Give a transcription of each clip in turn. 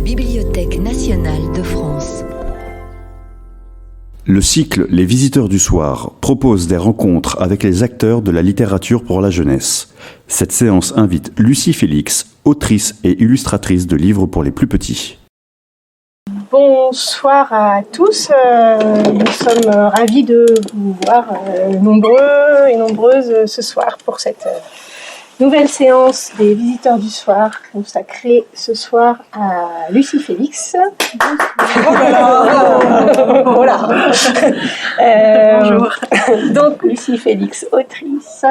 la Bibliothèque nationale de France. Le cycle Les Visiteurs du Soir propose des rencontres avec les acteurs de la littérature pour la jeunesse. Cette séance invite Lucie Félix, autrice et illustratrice de livres pour les plus petits. Bonsoir à tous, nous sommes ravis de vous voir nombreux et nombreuses ce soir pour cette nouvelle séance des Visiteurs du Soir consacrée ce soir à Lucie Félix. Voilà. Bonjour. Donc Lucie Félix, autrice,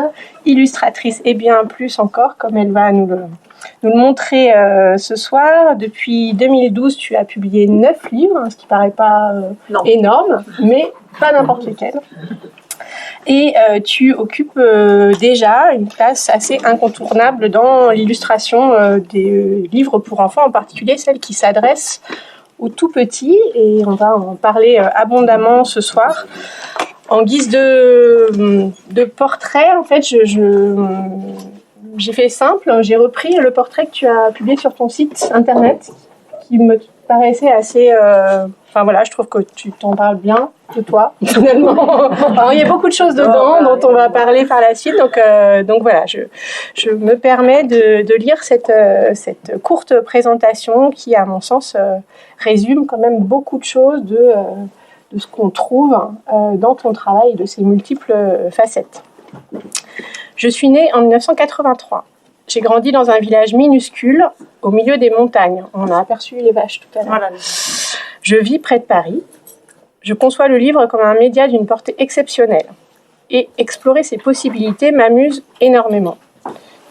illustratrice et bien plus encore, comme elle va nous le montrer ce soir. Depuis 2012, tu as publié 9 livres, ce qui paraît pas énorme, mais pas n'importe lesquels. Et tu occupes déjà une place assez incontournable dans l'illustration des livres pour enfants, en particulier celles qui s'adressent aux tout petits. Et on va en parler abondamment ce soir. En guise de portrait, en fait, j'ai fait simple, j'ai repris le portrait que tu as publié sur ton site internet, qui me paraissait assez... Enfin voilà, je trouve que tu t'en parles bien de toi, finalement. Alors, il y a beaucoup de choses dedans dont on va parler par la suite, donc voilà, je me permets de lire cette courte présentation qui, à mon sens, résume quand même beaucoup de choses de ce qu'on trouve dans ton travail, de ses multiples facettes. Je suis née en 1983. J'ai grandi dans un village minuscule, au milieu des montagnes. On a aperçu les vaches tout à l'heure. Voilà. Je vis près de Paris. Je conçois le livre comme un média d'une portée exceptionnelle. Et explorer ses possibilités m'amuse énormément.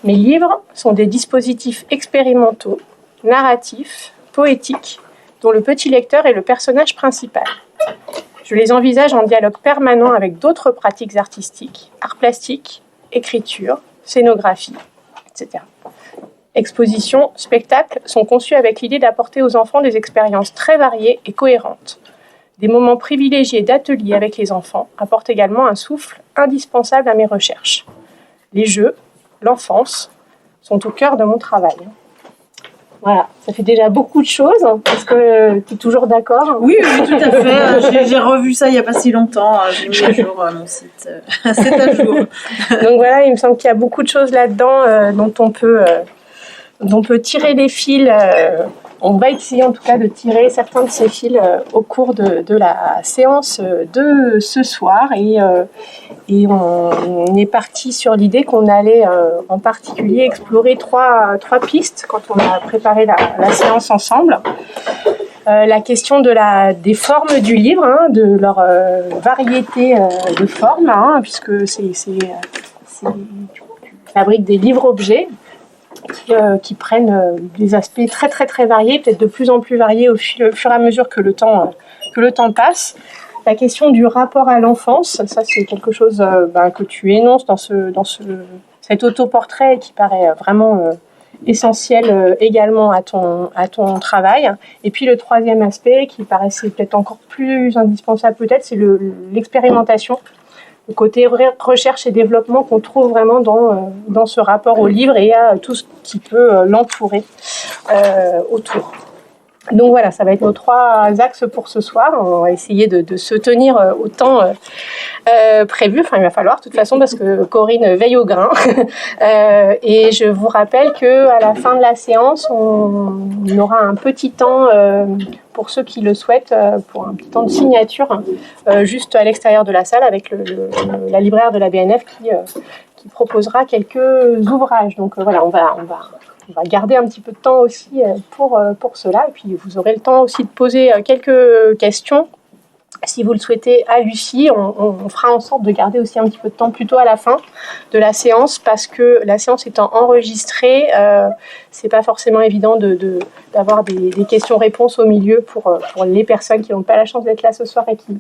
Mes livres sont des dispositifs expérimentaux, narratifs, poétiques, dont le petit lecteur est le personnage principal. Je les envisage en dialogue permanent avec d'autres pratiques artistiques, art plastique, écriture, scénographie, etc. Expositions, spectacles sont conçus avec l'idée d'apporter aux enfants des expériences très variées et cohérentes. Des moments privilégiés d'ateliers avec les enfants apportent également un souffle indispensable à mes recherches. Les jeux, l'enfance, sont au cœur de mon travail. Voilà, ça fait déjà beaucoup de choses. Est-ce que tu es toujours d'accord ? Oui, tout à fait. J'ai revu ça il n'y a pas si longtemps. J'ai mis à jour mon site. C'est à jour. Donc voilà, il me semble qu'il y a beaucoup de choses là-dedans dont on peut tirer les fils. On va essayer en tout cas de tirer certains de ces fils au cours de la séance de ce soir. Et on est parti sur l'idée qu'on allait en particulier explorer trois pistes quand on a préparé la séance ensemble. La question des formes du livre, de leur variété de formes, puisque tu fabriques des livres-objets qui prennent des aspects très très très variés, peut-être de plus en plus variés au fur et à mesure que le temps passe. La question du rapport à l'enfance, ça c'est quelque chose que tu énonces dans cet autoportrait qui paraît vraiment essentiel également à ton travail. Et puis le troisième aspect qui paraissait peut-être encore plus indispensable c'est l'expérimentation. Le côté recherche et développement qu'on trouve vraiment dans ce rapport au livre et à tout ce qui peut l'entourer autour. Donc voilà, ça va être nos 3 axes pour ce soir. On va essayer de se tenir au temps prévu. Enfin, il va falloir de toute façon parce que Corinne veille au grain. Et je vous rappelle qu'à la fin de la séance, on aura un petit temps pour ceux qui le souhaitent, pour un petit temps de signature juste à l'extérieur de la salle avec la libraire de la BNF qui proposera quelques ouvrages. Donc voilà, on va garder un petit peu de temps aussi pour cela. Et puis vous aurez le temps aussi de poser quelques questions si vous le souhaitez à Lucie. On fera en sorte de garder aussi un petit peu de temps plutôt à la fin de la séance parce que la séance étant enregistrée, c'est pas forcément évident d'avoir des questions-réponses au milieu pour les personnes qui n'ont pas la chance d'être là ce soir et qui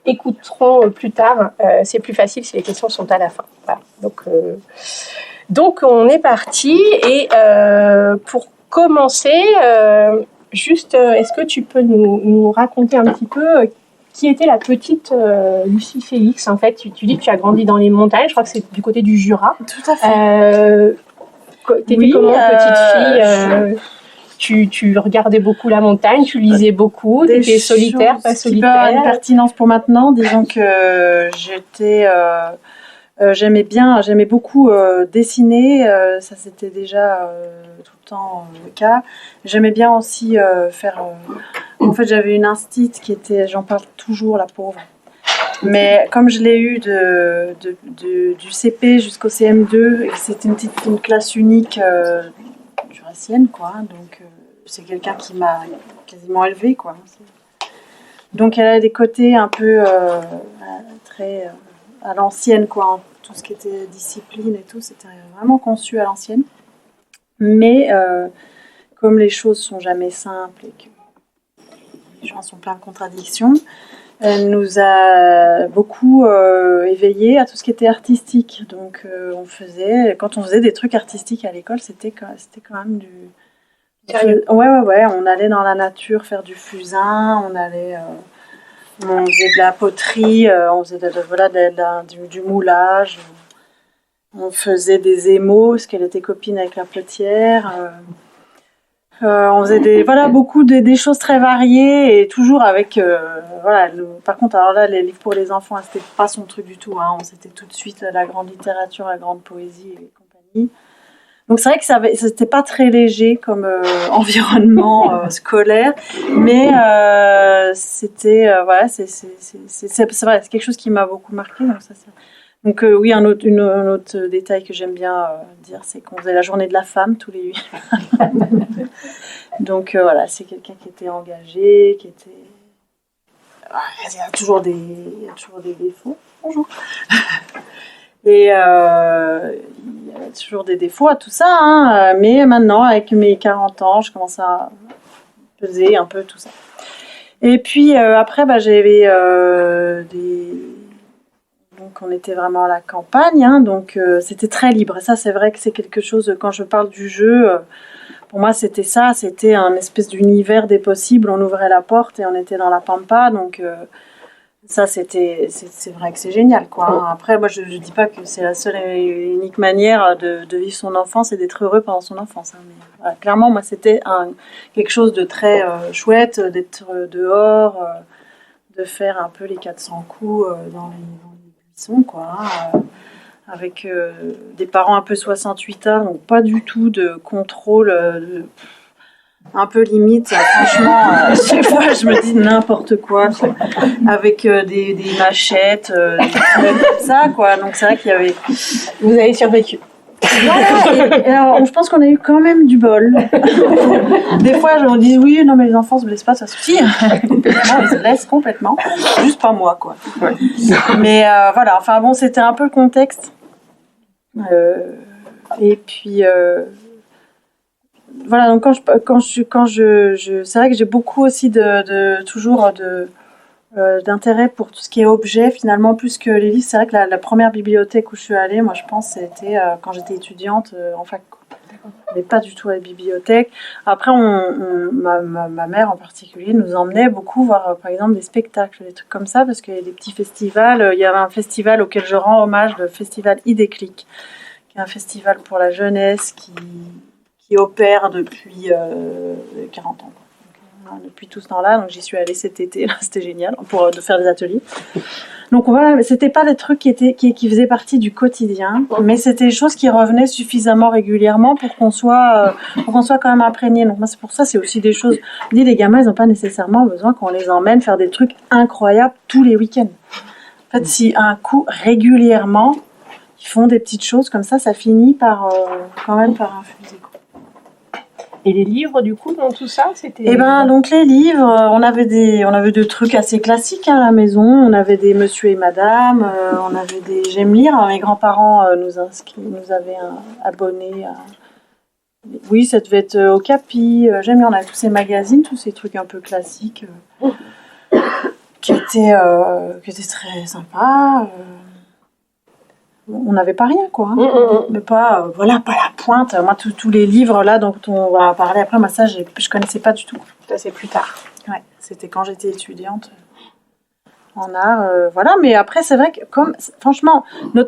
écouteront plus tard. C'est plus facile si les questions sont à la fin. Voilà. Donc on est parti et pour commencer, est-ce que tu peux nous raconter un petit peu qui était la petite Lucie Félix en fait. Tu dis que tu as grandi dans les montagnes, je crois que c'est du côté du Jura. Tout à fait. T'étais comment petite fille tu regardais beaucoup la montagne, tu lisais beaucoup, tu étais solitaire, pas qui peuvent avoir une solitaire. pertinence pour maintenant. Disons que j'aimais beaucoup dessiner. Ça, c'était déjà tout le temps le cas. J'aimais bien aussi faire. En fait, j'avais une instite qui était, j'en parle toujours, la pauvre. Mais comme je l'ai eu du CP jusqu'au CM2, et que c'était une classe unique jurassienne, quoi. Donc, c'est quelqu'un qui m'a quasiment élevée, quoi. Donc, elle a des côtés un peu très à l'ancienne, quoi. Tout ce qui était discipline et tout, c'était vraiment conçu à l'ancienne. Mais comme les choses sont jamais simples et que les gens sont pleins de contradictions, elle nous a beaucoup éveillés à tout ce qui était artistique. Donc, quand on faisait des trucs artistiques à l'école, c'était quand même du... Sérieux? Ouais. On allait dans la nature faire du fusain, on faisait de la poterie, on faisait du moulage, on faisait des émaux, parce qu'elle était copine avec la potière. On faisait beaucoup des choses très variées et toujours avec par contre, alors là, les livres pour les enfants, c'était pas son truc du tout, hein. C'était tout de suite la grande littérature, la grande poésie et compagnie. Donc c'est vrai que c'était pas très léger comme environnement scolaire, mais c'était c'est vrai, c'est quelque chose qui m'a beaucoup marqué. Donc oui, un autre détail que j'aime bien dire, c'est qu'on faisait la journée de la femme tous les 8. Donc voilà, c'est quelqu'un qui était engagé, qui était... Il y a toujours des défauts. Bonjour. Et il y a toujours des défauts à tout ça, hein. Mais maintenant, avec mes 40 ans, je commence à peser un peu tout ça. Et puis après, j'avais donc on était vraiment à la campagne, hein, donc c'était très libre. Et ça, c'est vrai que c'est quelque chose, quand je parle du jeu, pour moi c'était ça, c'était un espèce d'univers des possibles. On ouvrait la porte et on était dans la pampa, donc ça c'est vrai que c'est génial, quoi. Après, moi je dis pas que c'est la seule et unique manière de vivre son enfance et d'être heureux pendant son enfance, hein, mais voilà, clairement moi c'était quelque chose de très chouette d'être dehors, de faire un peu les 400 coups dans les buissons, quoi, avec des parents un peu 68 ans, donc pas du tout de contrôle, un peu limite, franchement, chaque fois je me dis n'importe quoi, avec des machettes, des trucs comme ça, quoi. Donc c'est vrai qu'il y avait... Vous avez survécu. Voilà, alors, je pense qu'on a eu quand même du bol. Des fois, on dit oui, non, mais les enfants se blessent pas, ça suffit. Non, ils se blessent complètement. Juste pas moi, quoi. Ouais. Mais voilà, enfin bon, c'était un peu le contexte. Et puis voilà, donc quand je c'est vrai que j'ai beaucoup aussi toujours d'intérêt pour tout ce qui est objet, finalement, plus que les livres. C'est vrai que la première bibliothèque où je suis allée, moi je pense, c'était quand j'étais étudiante en fac. On n'allait pas du tout à la bibliothèque. Après, ma mère en particulier nous emmenait beaucoup voir, par exemple, des spectacles, des trucs comme ça, parce qu'il y a des petits festivals. Il y avait un festival auquel je rends hommage, le festival Idéclic, qui est un festival pour la jeunesse qui opère depuis 40 ans. Depuis tout ce temps-là, donc j'y suis allée cet été, là, c'était génial, de faire des ateliers. Donc voilà, c'était pas des trucs qui faisaient partie du quotidien, mais c'était des choses qui revenaient suffisamment régulièrement pour qu'on soit quand même imprégné. Donc moi, c'est pour ça, c'est aussi des choses. Je dis, les gamins, ils n'ont pas nécessairement besoin qu'on les emmène faire des trucs incroyables tous les week-ends. En fait, si un coup régulièrement, ils font des petites choses comme ça finit par quand même par infuser. Et les livres, du coup, dans tout ça, c'était... Eh ben, donc les livres, on avait des trucs assez classiques, hein, à la maison. On avait des Monsieur et Madame, on avait des J'aime lire. Alors, mes grands-parents nous avaient abonnés à... Oui, ça devait être Okapi, J'aime lire. On avait tous ces magazines, tous ces trucs un peu classiques qui étaient très sympas. On n'avait pas rien, quoi. Hein. Mais pas la pointe. Moi, tous les livres là dont on va parler après, moi ça, je connaissais pas du tout. Ça, c'est plus tard. Ouais, c'était quand j'étais étudiante en art. Voilà, mais après, c'est vrai que franchement, il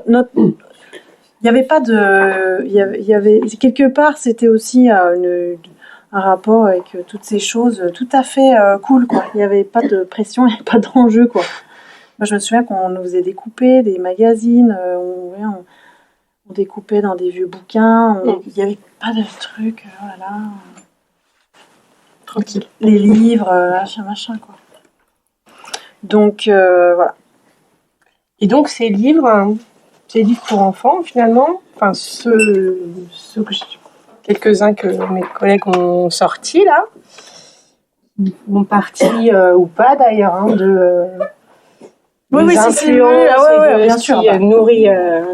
n'y avait pas de... Il y avait quelque part, c'était aussi rapport avec toutes ces choses tout à fait cool, quoi. Il n'y avait pas de pression, il n'y avait pas d'enjeu, quoi. Moi, je me souviens qu'on nous faisait découper des magazines, on découpait dans des vieux bouquins, il n'y avait pas de trucs, voilà. Tranquille. Les livres, machin, quoi. Donc, voilà. Et donc, ces livres pour enfants, finalement, enfin, quelques-uns que mes collègues ont sortis, là, ont parti, ou pas d'ailleurs, hein, oui, influences bien sûr. Qui nourrit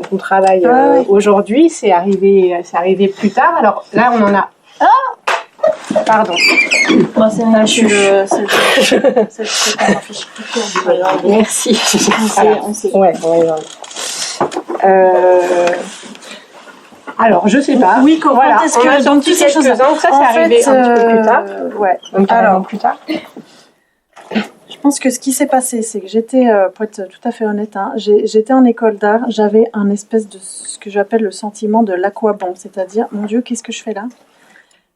ton travail aujourd'hui. C'est arrivé plus tard. Alors là, on en a... Pardon. Moi, c'est là, je Merci. On sait. Ouais. Alors, je sais pas. Oui, comment est-ce que donc toutes ces choses-là, ça c'est arrivé un petit peu plus tard. Ouais. Donc alors plus tard. Je pense que ce qui s'est passé, c'est que j'étais, pour être tout à fait honnête, j'étais en école d'art, j'avais un espèce de ce que j'appelle le sentiment de l'aquabon, c'est-à-dire, mon Dieu, qu'est-ce que je fais là ?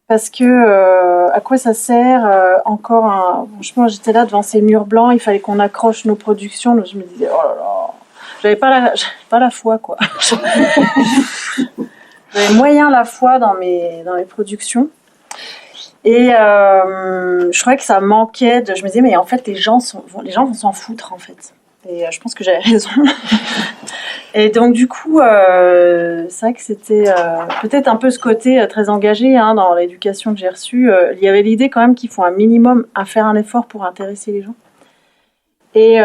Parce que à quoi ça sert franchement, j'étais là devant ces murs blancs, il fallait qu'on accroche nos productions, donc je me disais, oh là là, j'avais pas la foi, quoi. J'avais moyen la foi dans mes productions. Et je croyais que ça manquait je me disais, mais en fait, les gens vont s'en foutre, en fait. Et je pense que j'avais raison. Et donc, du coup, c'est vrai que c'était peut-être un peu ce côté très engagé dans l'éducation que j'ai reçue. Il y avait l'idée quand même qu'il faut un minimum à faire un effort pour intéresser les gens. Et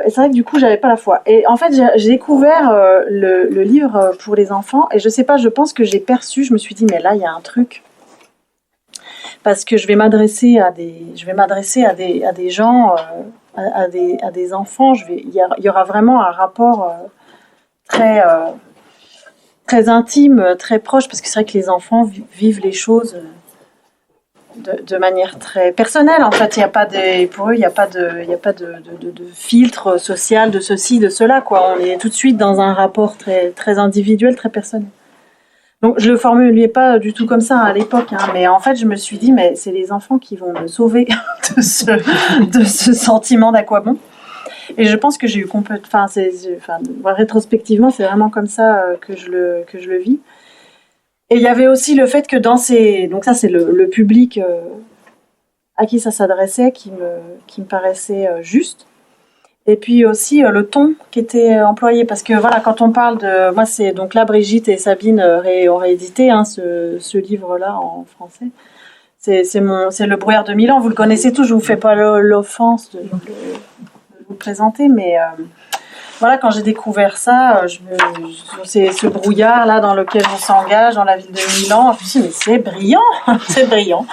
c'est vrai que du coup, j'avais pas la foi. Et en fait, j'ai découvert le livre pour les enfants. Et je sais pas, je pense que j'ai perçu, je me suis dit, mais là, il y a un truc. Parce que je vais m'adresser à des gens, à des enfants. Il y aura vraiment un rapport très intime, très proche, parce que c'est vrai que les enfants vivent les choses de manière très personnelle. En fait, pour eux, il n'y a pas de filtre social, de ceci, de cela, quoi. On est tout de suite dans un rapport très, très individuel, très personnel. Donc, je le formulais pas du tout comme ça à l'époque, mais en fait, je me suis dit, mais c'est les enfants qui vont me sauver de ce sentiment d'aquabon. Et je pense que j'ai eu rétrospectivement, c'est vraiment comme ça que je le vis. Et il y avait aussi le fait que donc ça, c'est le public à qui ça s'adressait, qui me paraissait juste. Et puis aussi le ton qui était employé, parce que voilà, quand on parle de... Moi, c'est donc là, Brigitte et Sabine ont réédité ce livre-là en français. C'est Le Brouillard de Milan, vous le connaissez tous, je vous fais pas l'offense de vous présenter, mais voilà, quand j'ai découvert ça, c'est ce brouillard-là dans lequel on s'engage dans la ville de Milan, je me suis dit, mais c'est brillant, c'est brillant.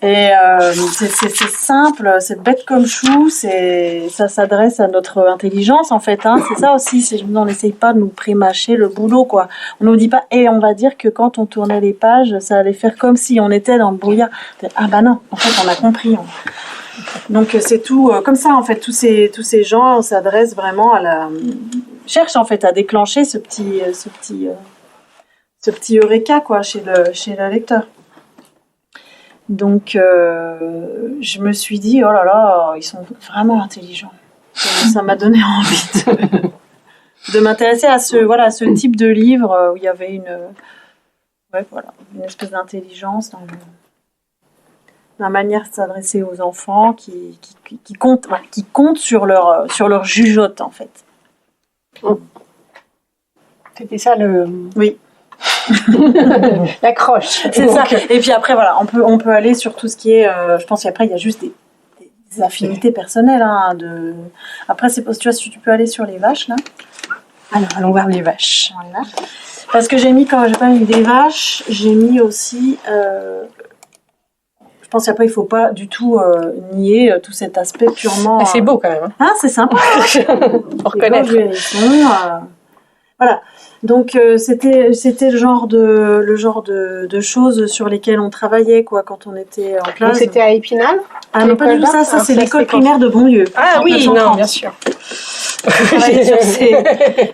Et c'est simple, c'est bête comme chou, ça s'adresse à notre intelligence en fait, c'est ça aussi, on n'essaye pas de nous prémâcher le boulot, quoi. On nous dit pas, on va dire que quand on tournait les pages, ça allait faire comme si on était dans le brouillard. Ah bah non, en fait on a compris. Donc c'est tout comme ça en fait, tous ces gens s'adressent vraiment cherchent en fait à déclencher ce petit eureka, quoi, chez le lecteur. Donc, je me suis dit, oh là là, ils sont vraiment intelligents. Ça m'a donné envie de m'intéresser à ce type de livre où il y avait une espèce d'intelligence dans la manière de s'adresser aux enfants qui compte sur leur jugeote, en fait. C'était ça Oui. L'accroche. C'est ça. Et puis après, voilà, on peut aller sur tout ce qui est... je pense qu'après, il y a juste des affinités personnelles. Après, tu vois, si tu peux aller sur les vaches, là. Alors, allons voir les vaches. Voilà. Parce que quand j'ai pas mis des vaches, j'ai mis aussi... je pense qu'après, il faut pas du tout nier tout cet aspect purement... C'est beau, quand même. C'est sympa. Pour reconnaître. Voilà. Donc c'était le genre de choses sur lesquelles on travaillait, quoi, quand on était en classe. Donc c'était à Épinal? Non, pas du tout ça. Ça c'est l'école primaire de Bonlieu. Ah oui, non, bien sûr.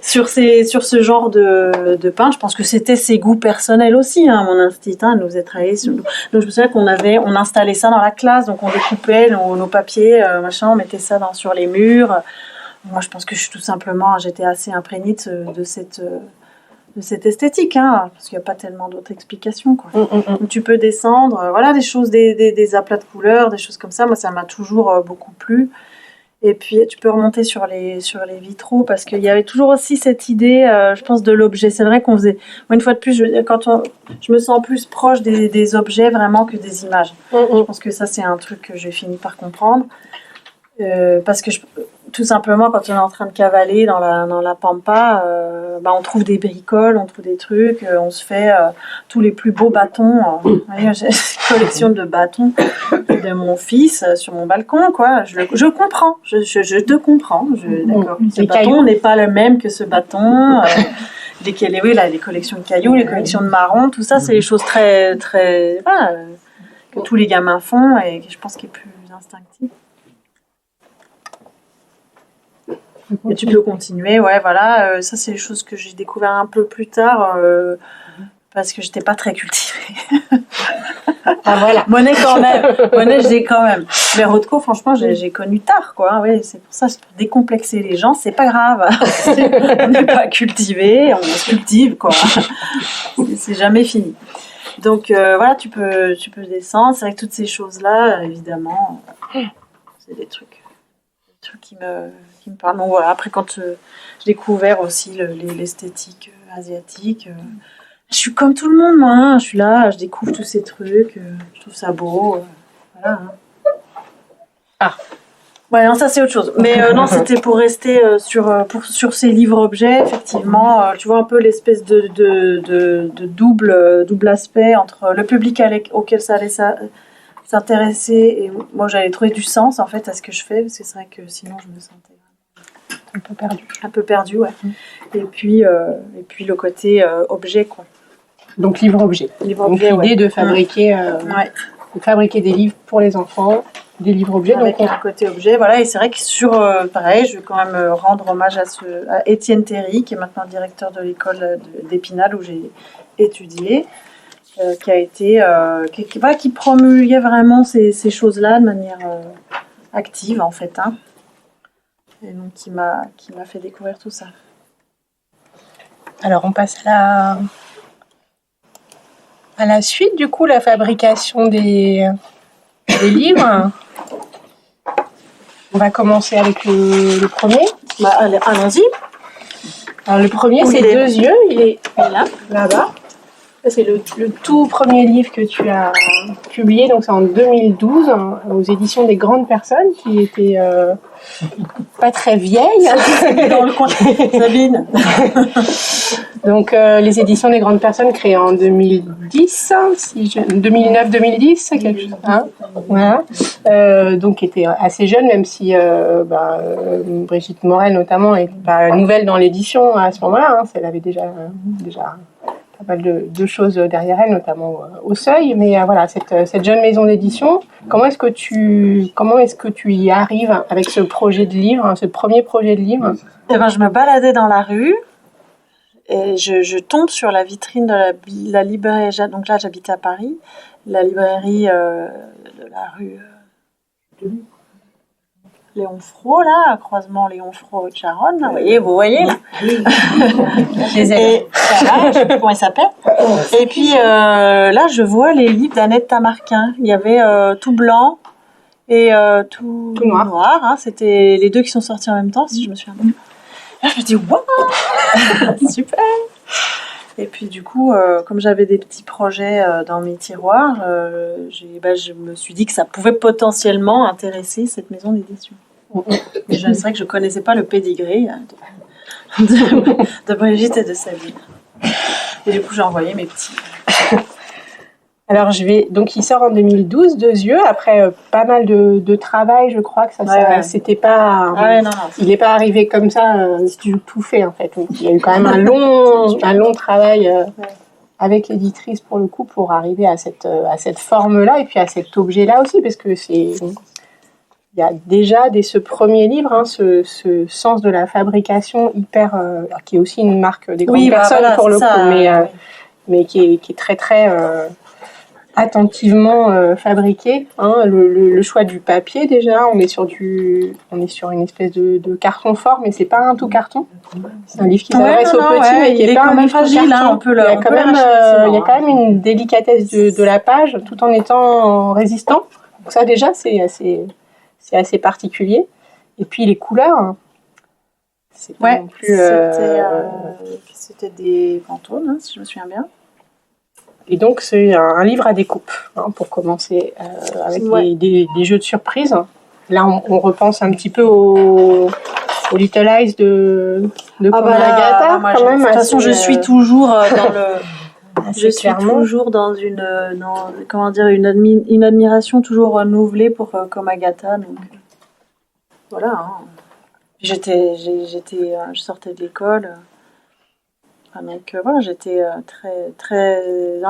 sur ce genre de peintre. Je pense que c'était ses goûts personnels aussi. Hein. Mon instinct nous a travaillé sur. Donc je me souviens on installait ça dans la classe, donc on découpait nos papiers, machin, on mettait ça sur les murs. Moi, je pense que j'étais assez imprégnée de cette esthétique, hein, parce qu'il n'y a pas tellement d'autres explications, quoi. Donc, tu peux descendre, voilà, des choses, des aplats de couleurs, des choses comme ça. Moi, ça m'a toujours beaucoup plu. Et puis, tu peux remonter sur les vitraux, parce qu'il y avait toujours aussi cette idée, je pense, de l'objet. C'est vrai qu'on faisait, moi, une fois de plus, je me sens plus proche des objets vraiment que des images. Je pense que ça, c'est un truc que j'ai fini par comprendre. Parce que tout simplement, quand on est en train de cavaler dans la pampa, on trouve des bricoles, on trouve des trucs, on se fait tous les plus beaux bâtons. Vous voyez, j'ai une collection de bâtons de mon fils sur mon balcon, quoi. Je comprends, je te comprends. D'accord. Ce bâton n'est pas le même que ce bâton. Les collections de cailloux, les collections de marrons, tout ça, c'est des choses très, très, que tous les gamins font et que je pense qu'il est plus instinctif. Et tu peux continuer, ouais, voilà. Ça, c'est des choses que j'ai découvert un peu plus tard parce que j'étais pas très cultivée. Ah voilà. Monet, j'ai quand même. Mais Rothko, franchement, j'ai connu tard, quoi. Oui, c'est pour ça, c'est pour décomplexer les gens, c'est pas grave. On n'est pas cultivé, on se cultive, quoi. C'est jamais fini. Donc voilà, tu peux descendre. C'est vrai que toutes ces choses-là, évidemment, c'est des trucs qui me parlent. Donc voilà, après quand j'ai découvert aussi l'esthétique asiatique, je suis comme tout le monde, moi. Hein. Je suis là, je découvre tous ces trucs, je trouve ça beau. Voilà. Ah. Ouais, non, ça c'est autre chose. Mais non, c'était pour rester sur ces livres-objets, effectivement. Tu vois un peu l'espèce de double aspect entre le public auquel ça allait s'intéresser et moi j'allais trouver du sens en fait à ce que je fais parce que c'est vrai que sinon je me sentais un peu perdue, ouais. Et puis le côté objet, quoi. Donc livre-objet. Donc l'idée de fabriquer des livres pour les enfants, des livres-objets. Avec un côté objet, voilà. Et c'est vrai que pareil, je vais quand même rendre hommage à Étienne Théry, qui est maintenant directeur de l'école d'Épinal où j'ai étudié. Qui a été qui promulguait vraiment ces choses-là de manière active en fait, hein. Et donc qui m'a fait découvrir tout ça. Alors on passe à la suite, du coup, la fabrication des livres. On va commencer avec le premier. Allons-y. Alors le premier, c'est Deux yeux, il est là-bas. C'est le tout premier livre que tu as publié, donc c'est en 2012, aux éditions des Grandes Personnes, qui étaient pas très vieilles. Dans le coin, Sabine. Donc les éditions des Grandes Personnes créées en 2010, 2009-2010, quelque chose. Hein, voilà. Donc qui était assez jeune, même si Brigitte Morel notamment est pas nouvelle dans l'édition à ce moment-là. Hein, elle avait déjà pas mal de choses derrière elle, notamment au Seuil, mais voilà, cette jeune maison d'édition, comment est-ce que tu y arrives avec ce projet de livre, ce premier projet de livre? Je me baladais dans la rue et je tombe sur la vitrine de la librairie, donc là j'habitais à Paris, la librairie de la rue Léon Fro, là, croisement Léon Fro et Charonne, là, vous voyez là. Et voilà, je sais plus comment il s'appelle. Et puis là, je vois les livres d'Annette Tamarquin. Il y avait tout blanc et tout noir. Hein. C'était les deux qui sont sortis en même temps, si je me souviens bien. Là, je me dis waouh, super. Et puis du coup, comme j'avais des petits projets dans mes tiroirs, je me suis dit que ça pouvait potentiellement intéresser cette maison d'édition. Mais c'est vrai que je ne connaissais pas le pédigré de Brigitte et de Sabine. Et du coup, j'ai envoyé mes petits. Alors, donc, il sort en 2012, Deux yeux, après pas mal de travail, je crois que c'était pas... Il n'est pas arrivé comme ça, tout fait, en fait. Donc, il y a eu quand même un long travail avec l'éditrice, pour le coup, pour arriver à cette forme-là, et puis à cet objet-là aussi, parce que il y a déjà dès ce premier livre ce sens de la fabrication hyper, qui est aussi une marque des grandes personnes pour le coup, mais qui est très très attentivement fabriqué. Le choix du papier déjà, on est sur une espèce de carton fort, mais c'est pas un tout carton. C'est un livre qui s'adresse aux petits, mais qui est pas un livre fragile. Il y a quand même une délicatesse de la page, tout en étant résistant. Donc ça déjà, c'est assez particulier. Et puis les couleurs. C'est pas non plus. C'était des Pantone, si je me souviens bien. Et donc, c'est un livre à découpe, pour commencer, avec des jeux de surprise. Là, on repense un petit peu au Little Eyes de Komagata, quand même. De toute façon, je suis toujours dans le... Je suis toujours dans une admiration toujours renouvelée pour Komagata. Donc, voilà. Je sortais de l'école... Donc voilà, j'étais très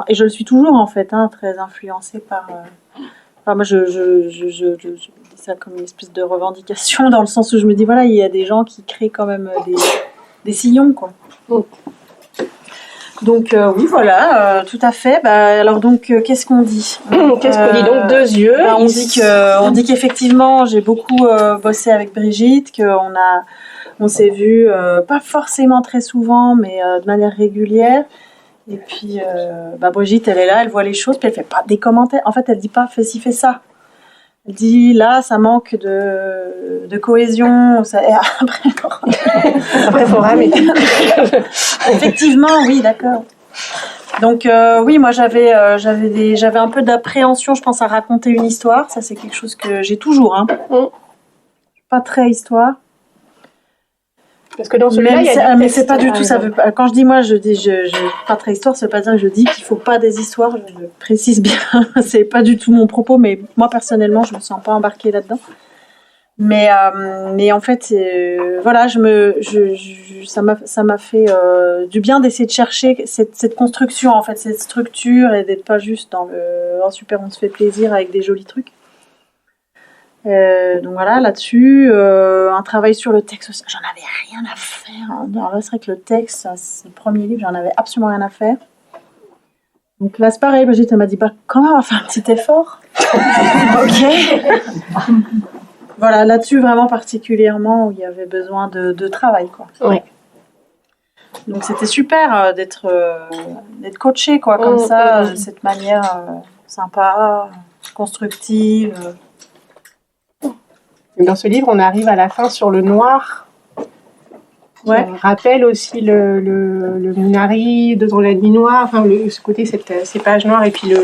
et je le suis toujours en fait, très influencée par. Moi, je dis ça comme une espèce de revendication dans le sens où je me dis voilà, il y a des gens qui créent quand même des sillons quoi. Donc oui voilà, tout à fait. Alors donc qu'est-ce qu'on dit ? Qu'est-ce qu'on dit donc 2 yeux. On dit qu'effectivement j'ai beaucoup bossé avec Brigitte, on s'est vu pas forcément très souvent, mais de manière régulière. Et puis Brigitte, elle est là, elle voit les choses, puis elle fait pas des commentaires. En fait, elle dit pas fais ci, fais ça. Elle dit là, ça manque de cohésion. Et après, faut ramer. Effectivement, oui, d'accord. Donc oui, moi j'avais un peu d'appréhension, je pense, à raconter une histoire. Ça, c'est quelque chose que j'ai toujours. Pas très histoire. Parce que dans celui-là, mais c'est pas du tout ça. Quand je dis moi, je pas très histoire, ça veut pas dire que je dis qu'il faut pas des histoires. Je précise bien, c'est pas du tout mon propos, mais moi personnellement, je me sens pas embarquée là-dedans. Mais en fait, voilà, ça m'a fait du bien d'essayer de chercher cette construction, en fait, cette structure, et d'être pas juste dans le super, on se fait plaisir avec des jolis trucs. Donc voilà, là-dessus, un travail sur le texte aussi. J'en avais rien à faire. Alors là, c'est vrai que le texte, c'est le premier livre, j'en avais absolument rien à faire. Donc là, c'est pareil, Brigitte, elle m'a dit, quand même, on va faire un petit effort. Ok. Voilà, là-dessus, vraiment particulièrement, où il y avait besoin de travail, quoi. Ouais. Donc c'était super d'être coachée, quoi, comme ça, de cette manière sympa, constructive. Dans ce livre, on arrive à la fin sur le noir. On rappelle aussi le Minari, dans la nuit noire, ce côté, ces pages noires, et puis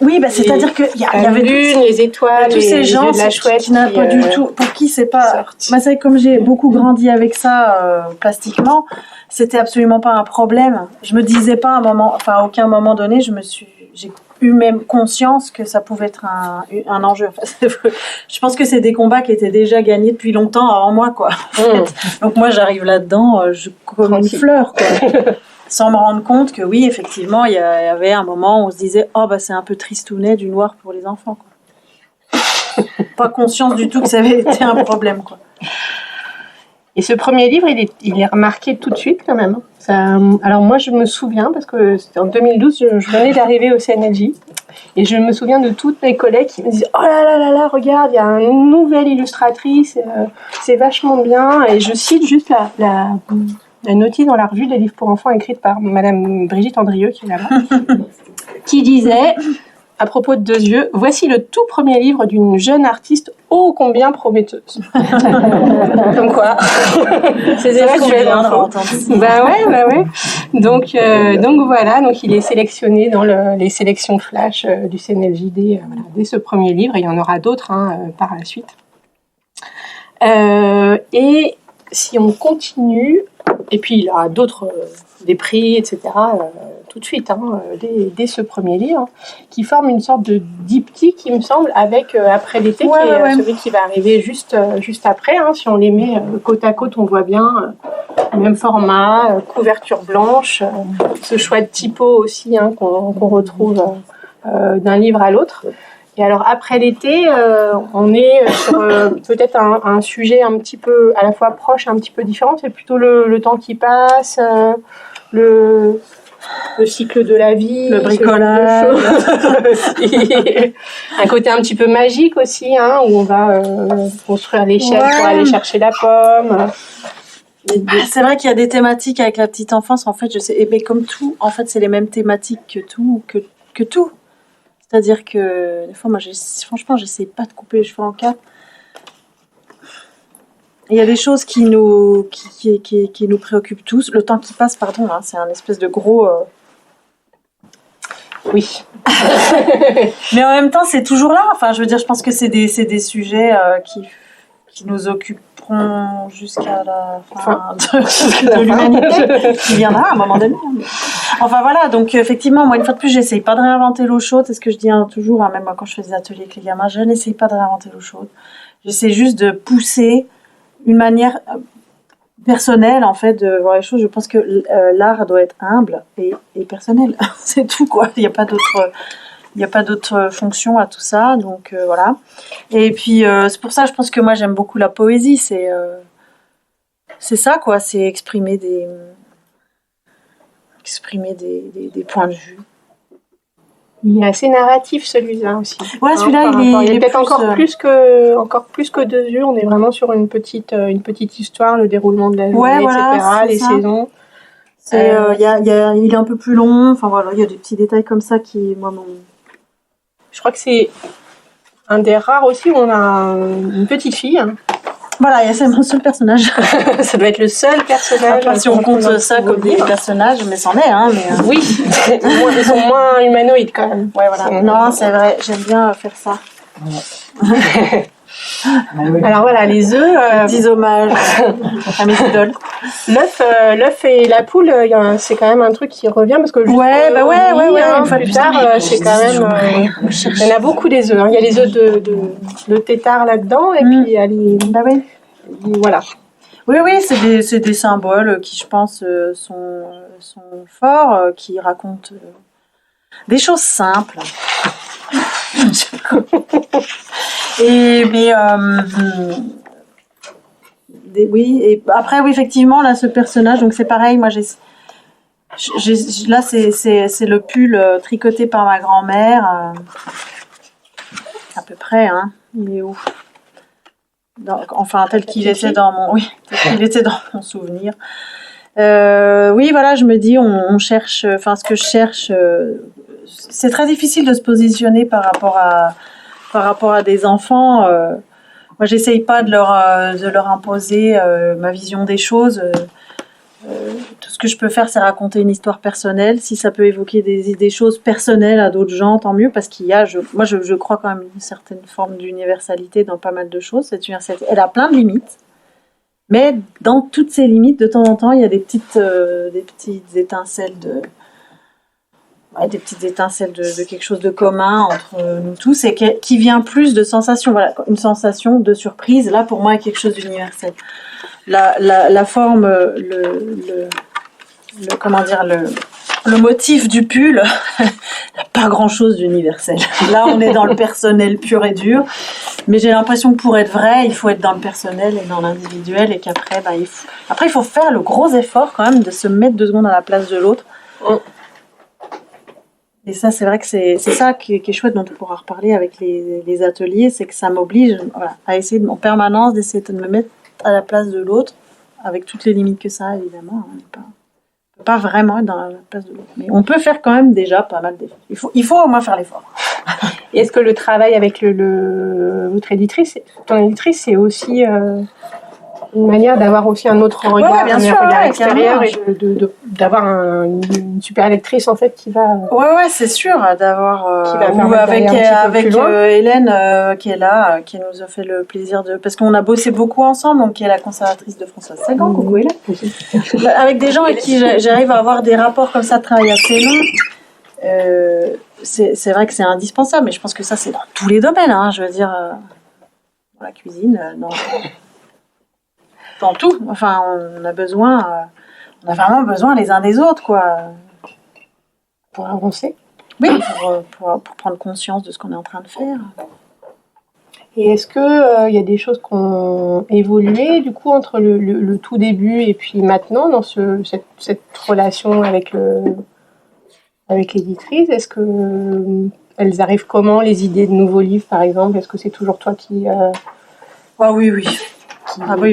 Oui, c'est-à-dire qu'il y avait les étoiles, tous ces gens de la chouette qui n'a pas du tout, pour qui c'est pas. Moi, c'est comme j'ai beaucoup grandi avec ça plastiquement, c'était absolument pas un problème. Je me disais pas à aucun moment donné, j'ai eu même conscience que ça pouvait être un enjeu. Enfin, je pense que c'est des combats qui étaient déjà gagnés depuis longtemps avant moi, quoi. En fait. Donc moi, j'arrive là-dedans, comme une fleur, quoi. Sans me rendre compte que oui, effectivement, il y avait un moment où on se disait c'est un peu tristounet du noir pour les enfants, quoi. Pas conscience du tout que ça avait été un problème, quoi. Et ce premier livre, il est remarqué tout de suite quand même. Alors moi, je me souviens, parce que c'était en 2012, je venais d'arriver au CNLJ, et je me souviens de toutes mes collègues qui me disaient « Oh là là là, regarde, il y a une nouvelle illustratrice, c'est vachement bien ». Et je cite juste la notice dans la revue des livres pour enfants écrite par Madame Brigitte Andrieux, qui est là-bas, qui disait, à propos de 2 yeux, « Voici le tout premier livre d'une jeune artiste ô combien prometteuse. » Comme quoi. C'est déjà complètement faux. Ouais. Donc voilà, donc il est sélectionné dans les sélections flash du CNLJD dès ce premier livre, et il y en aura d'autres par la suite. Et si on continue, et puis il y aura d'autres, des prix, etc., tout de suite, dès ce premier livre, qui forme une sorte de diptyque, il me semble, avec Après l'été, celui qui va arriver juste après. Si on les met côte à côte, on voit bien même format, couverture blanche, ce choix de typo aussi qu'on retrouve d'un livre à l'autre. Et alors après l'été, on est sur peut-être un sujet un petit peu à la fois proche, un petit peu différent. C'est plutôt le temps qui passe, le cycle de la vie, le bricolage, un côté un petit peu magique aussi, hein, où on va construire l'échelle pour aller chercher la pomme. C'est vrai qu'il y a des thématiques avec la petite enfance. En fait, je sais, mais comme tout, en fait, c'est les mêmes thématiques que tout. C'est-à-dire que des fois, moi, franchement, j'essaie pas de couper les cheveux en quatre. Il y a des choses qui nous préoccupent tous. Le temps qui passe, pardon, hein, c'est un espèce de gros. Oui. Mais en même temps, c'est toujours là. Enfin, je veux dire, je pense que c'est des sujets qui nous occuperont jusqu'à la fin de l'humanité, qui viendra à un moment donné. Enfin voilà, donc effectivement, moi une fois de plus, j'essaye pas de réinventer l'eau chaude. C'est ce que je dis toujours, hein, même moi quand je fais des ateliers avec les gamins, je n'essaye pas de réinventer l'eau chaude. J'essaie juste de pousser une manière personnelle en fait de voir les choses. Je pense que l'art doit être humble et personnel. C'est tout quoi. Il n'y a pas d'autre fonction à tout ça, donc voilà. Et puis c'est pour ça, je pense que moi j'aime beaucoup la poésie. C'est ça quoi, c'est exprimer des points de vue. Il est assez narratif celui-là aussi. Ouais, celui-là il est peut-être encore plus que Deux yeux. On est vraiment sur une petite histoire, le déroulement de la journée, etc., les saisons. Il est un peu plus long. Enfin voilà, il y a des petits détails comme ça qui moi m'ont. Je crois que c'est un des rares aussi où on a une petite fille. Voilà, c'est mon seul personnage. Ça doit être le seul personnage. Après, si on compte ça comme des personnages, mais c'en est, hein. Mais, oui, ils sont moins humanoïdes quand même. Ouais, voilà. Non, c'est vrai, j'aime bien faire ça. Alors voilà, les œufs. 10 hommages à mes idoles. L'œuf et la poule, c'est quand même un truc qui revient parce que ouais. Une fois plus tard, c'est quand même. Il y en a beaucoup des œufs. Hein. Il y a les œufs de tétard là-dedans et puis il y a les. Bah oui. Voilà. Oui, c'est des symboles qui, je pense, sont forts, qui racontent des choses simples. Oui, et après, oui, effectivement, là, ce personnage, donc c'est pareil, moi, là, c'est le pull tricoté par ma grand-mère, à peu près, hein, il est où? Enfin, tel qu'il était dans mon souvenir. Oui, voilà, je me dis, on cherche, ce que je cherche, c'est très difficile de se positionner par rapport à des enfants. Moi, j'essaye pas de leur imposer ma vision des choses. Tout ce que je peux faire, c'est raconter une histoire personnelle. Si ça peut évoquer des choses personnelles à d'autres gens, tant mieux, parce qu'il y a, je crois quand même une certaine forme d'universalité dans pas mal de choses. Cette universalité, elle a plein de limites. Mais dans toutes ces limites, de temps en temps, il y a des petites étincelles de quelque chose de commun entre nous tous et qui vient plus de sensations. Voilà, une sensation de surprise. Là, pour moi, est quelque chose d'universel. La forme, le motif du pull, pas grand-chose d'universel. Là, on est dans le personnel pur et dur. Mais j'ai l'impression que pour être vrai, il faut être dans le personnel et dans l'individuel et qu'après, il faut faire le gros effort quand même de se mettre 2 secondes à la place de l'autre. Et ça, c'est vrai que c'est ça qui est chouette, dont on pourra reparler avec les ateliers, c'est que ça m'oblige à essayer en permanence d'essayer de me mettre à la place de l'autre, avec toutes les limites que ça a, évidemment. On peut pas vraiment être dans la place de l'autre. Mais on peut faire quand même déjà pas mal d'efforts. Il faut au moins faire l'effort. Et est-ce que le travail avec votre éditrice, ton éditrice, c'est aussi une manière d'avoir aussi un autre regard, bien sûr, regard extérieur et d'avoir une super lectrice en fait qui va. Ouais, c'est sûr d'avoir. Qui va avec Hélène qui est là, qui nous a fait le plaisir parce qu'on a bossé beaucoup ensemble, donc qui est la conservatrice de Françoise Sagan. Coucou Hélène. Avec des gens avec qui j'arrive à avoir des rapports comme ça de travail assez longs. C'est vrai que c'est indispensable, mais je pense que ça c'est dans tous les domaines. Hein, je veux dire, dans la cuisine, dans tout. Enfin, on a vraiment besoin les uns des autres, quoi. Pour avancer. Oui, pour prendre conscience de ce qu'on est en train de faire. Et est-ce que y a des choses qui ont évolué du coup entre le tout début et puis maintenant dans cette relation avec l'éditrice? Est-ce que elles arrivent comment, les idées de nouveaux livres par exemple? Est-ce que c'est toujours toi qui Ah oui.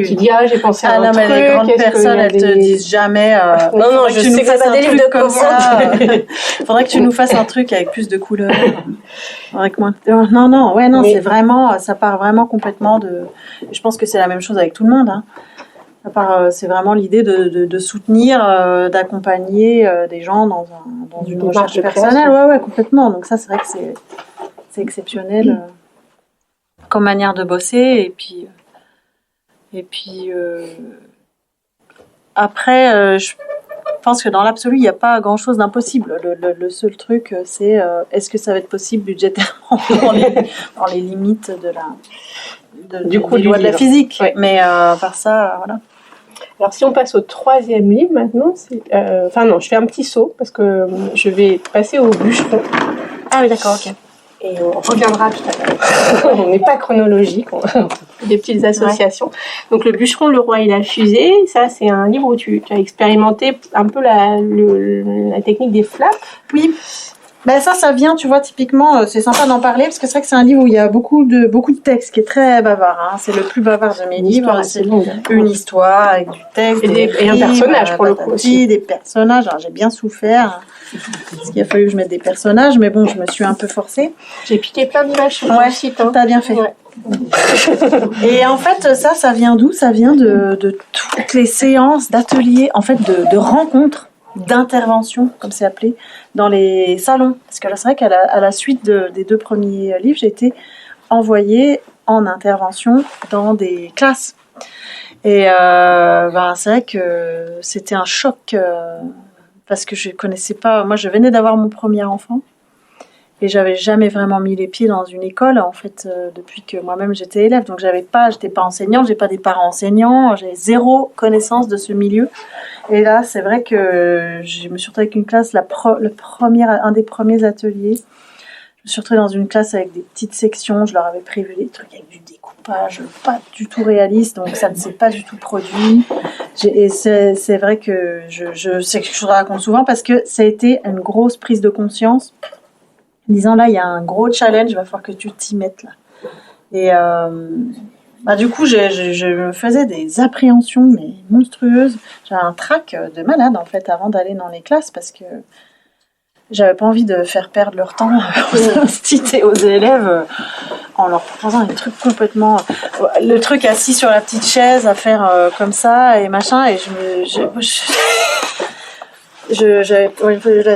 qui dis j'ai pensé à un non, truc? Mais les grandes personnes, elles te disent jamais. Non, je sais que c'est pas des livres de commande. Faudrait que tu nous fasses un truc avec plus de couleurs. Avec moins. Non, mais... c'est vraiment, ça part vraiment complètement de. Je pense que c'est la même chose avec tout le monde. Hein. C'est vraiment l'idée de soutenir, d'accompagner des gens dans une recherche personnelle. Ouais, complètement. Donc ça, c'est vrai que c'est exceptionnel comme manière de bosser. Et puis après, je pense que dans l'absolu, il n'y a pas grand-chose d'impossible. Le seul truc, c'est est-ce que ça va être possible budgétairement dans les limites des lois de la physique. Ouais. Mais par ça, voilà. Alors si on passe au 3e livre maintenant, je fais un petit saut parce que je vais passer au bûcheron. Ah oui, d'accord, ok. Et on reviendra tout à l'heure. On n'est pas chronologique, on fait des petites associations. Ouais. Donc le bûcheron, le roi et la fusée, ça c'est un livre où tu as expérimenté un peu la technique des flaps. Oui. Ben ça vient, tu vois, typiquement, c'est sympa d'en parler parce que c'est vrai que c'est un livre où il y a beaucoup de texte qui est très bavard. Hein. C'est le plus bavard de mes livres. C'est une histoire avec du texte et un personnage pour le coup aussi. Des personnages. Alors, j'ai bien souffert parce qu'il a fallu que je mette des personnages, mais bon, je me suis un peu forcée. J'ai piqué plein d'images sur le site. Hein. T'as bien fait. Ouais. Et en fait, ça vient d'où? Ça vient de toutes les séances d'ateliers, en fait, de rencontres, d'interventions, comme c'est appelé, dans les salons. Parce que là, c'est vrai qu'à la suite des 2 premiers livres, j'ai été envoyée en intervention dans des classes. Et c'est vrai que c'était un choc parce que je connaissais pas. Moi, je venais d'avoir mon premier enfant. Et j'avais jamais vraiment mis les pieds dans une école, en fait, depuis que moi-même j'étais élève. Donc j'étais pas enseignante, j'ai pas des parents enseignants, j'ai zéro connaissance de ce milieu. Et là, c'est vrai que je me suis retrouvée avec une classe, un des premiers ateliers. Je me suis retrouvée dans une classe avec des petites sections, je leur avais prévu des trucs avec du découpage, pas du tout réaliste, donc ça ne s'est pas du tout produit. Et c'est vrai que c'est quelque chose que je raconte souvent parce que ça a été une grosse prise de conscience. En disant là, il y a un gros challenge, il va falloir que tu t'y mettes là. Et du coup, je me faisais des appréhensions mais monstrueuses. J'avais un trac de malade en fait avant d'aller dans les classes parce que j'avais pas envie de faire perdre leur temps aux instituts et aux élèves en leur proposant des trucs complètement. Le truc assis sur la petite chaise à faire comme ça et machin. Et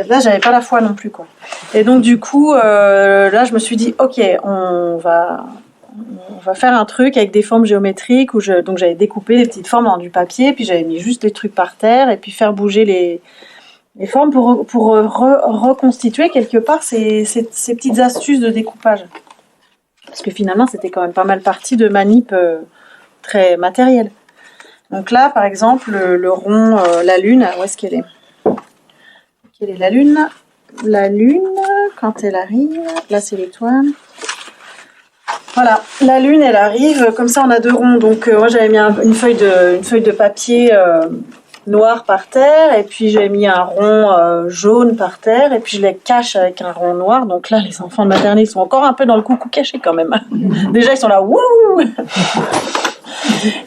là, j'avais pas la foi non plus, quoi. Et donc, du coup, là, je me suis dit, ok, on va faire un truc avec des formes géométriques donc j'avais découpé des petites formes dans du papier, puis j'avais mis juste des trucs par terre et puis faire bouger les formes pour reconstituer quelque part ces petites astuces de découpage. Parce que finalement, c'était quand même pas mal parti de manip très matérielle. Donc là, par exemple, le rond, la lune, où est-ce qu'elle est? Quelle est la lune? La lune, quand elle arrive, là c'est l'étoile. Voilà, la lune elle arrive, comme ça on a 2 ronds. Donc moi j'avais mis une feuille de papier noir par terre, et puis j'avais mis un rond jaune par terre, et puis je les cache avec un rond noir. Donc là les enfants de maternelle sont encore un peu dans le coucou caché quand même. Déjà ils sont là, wouh.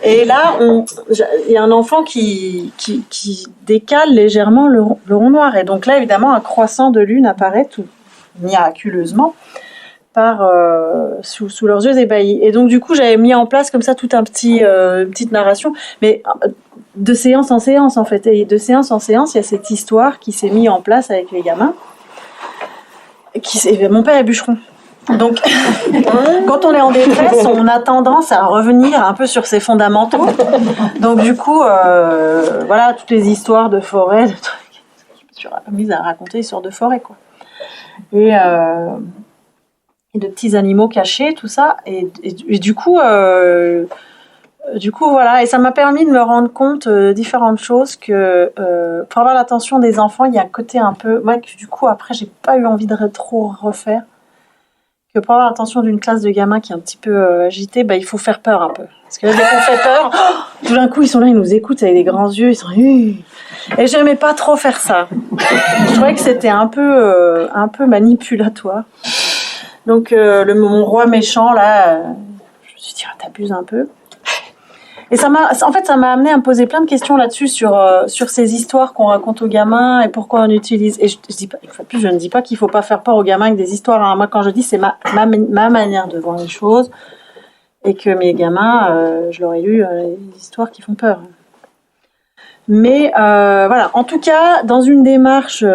Et là, il y a un enfant qui décale légèrement le rond noir. Et donc là, évidemment, un croissant de lune apparaît tout miraculeusement sous leurs yeux ébahis. Et donc, du coup, j'avais mis en place comme ça toute une petite narration, mais de séance en séance, en fait. Et de séance en séance, il y a cette histoire qui s'est mise en place avec les gamins. Mon père est bûcheron. Donc, quand on est en détresse, on a tendance à revenir un peu sur ses fondamentaux. Donc, du coup, voilà, toutes les histoires de forêt, de trucs. Je me suis mise à raconter histoires de forêt, quoi. Et de petits animaux cachés, tout ça. Et du coup, Du coup, voilà, et ça m'a permis de me rendre compte différentes choses que pour avoir l'attention des enfants, il y a un côté un peu, moi, que du coup, après, j'ai pas eu envie de trop refaire. Que pour avoir l'attention d'une classe de gamins qui est un petit peu agitée, il faut faire peur un peu. Parce que là, dès qu'on fait peur, tout d'un coup, ils sont là, ils nous écoutent avec des grands yeux, ils sont et j'aimais pas trop faire ça. Je trouvais que c'était un peu manipulatoire. Donc, mon roi méchant, là, je me suis dit, t'abuses un peu. Et ça m'a amené à me poser plein de questions là-dessus sur ces histoires qu'on raconte aux gamins et pourquoi on utilise. Et je dis pas, une fois de plus, je ne dis pas qu'il faut pas faire peur aux gamins avec des histoires. Hein. Moi, quand je dis, c'est ma manière de voir les choses et que mes gamins, je leur ai lu des histoires qui font peur. Mais voilà. En tout cas, dans une démarche,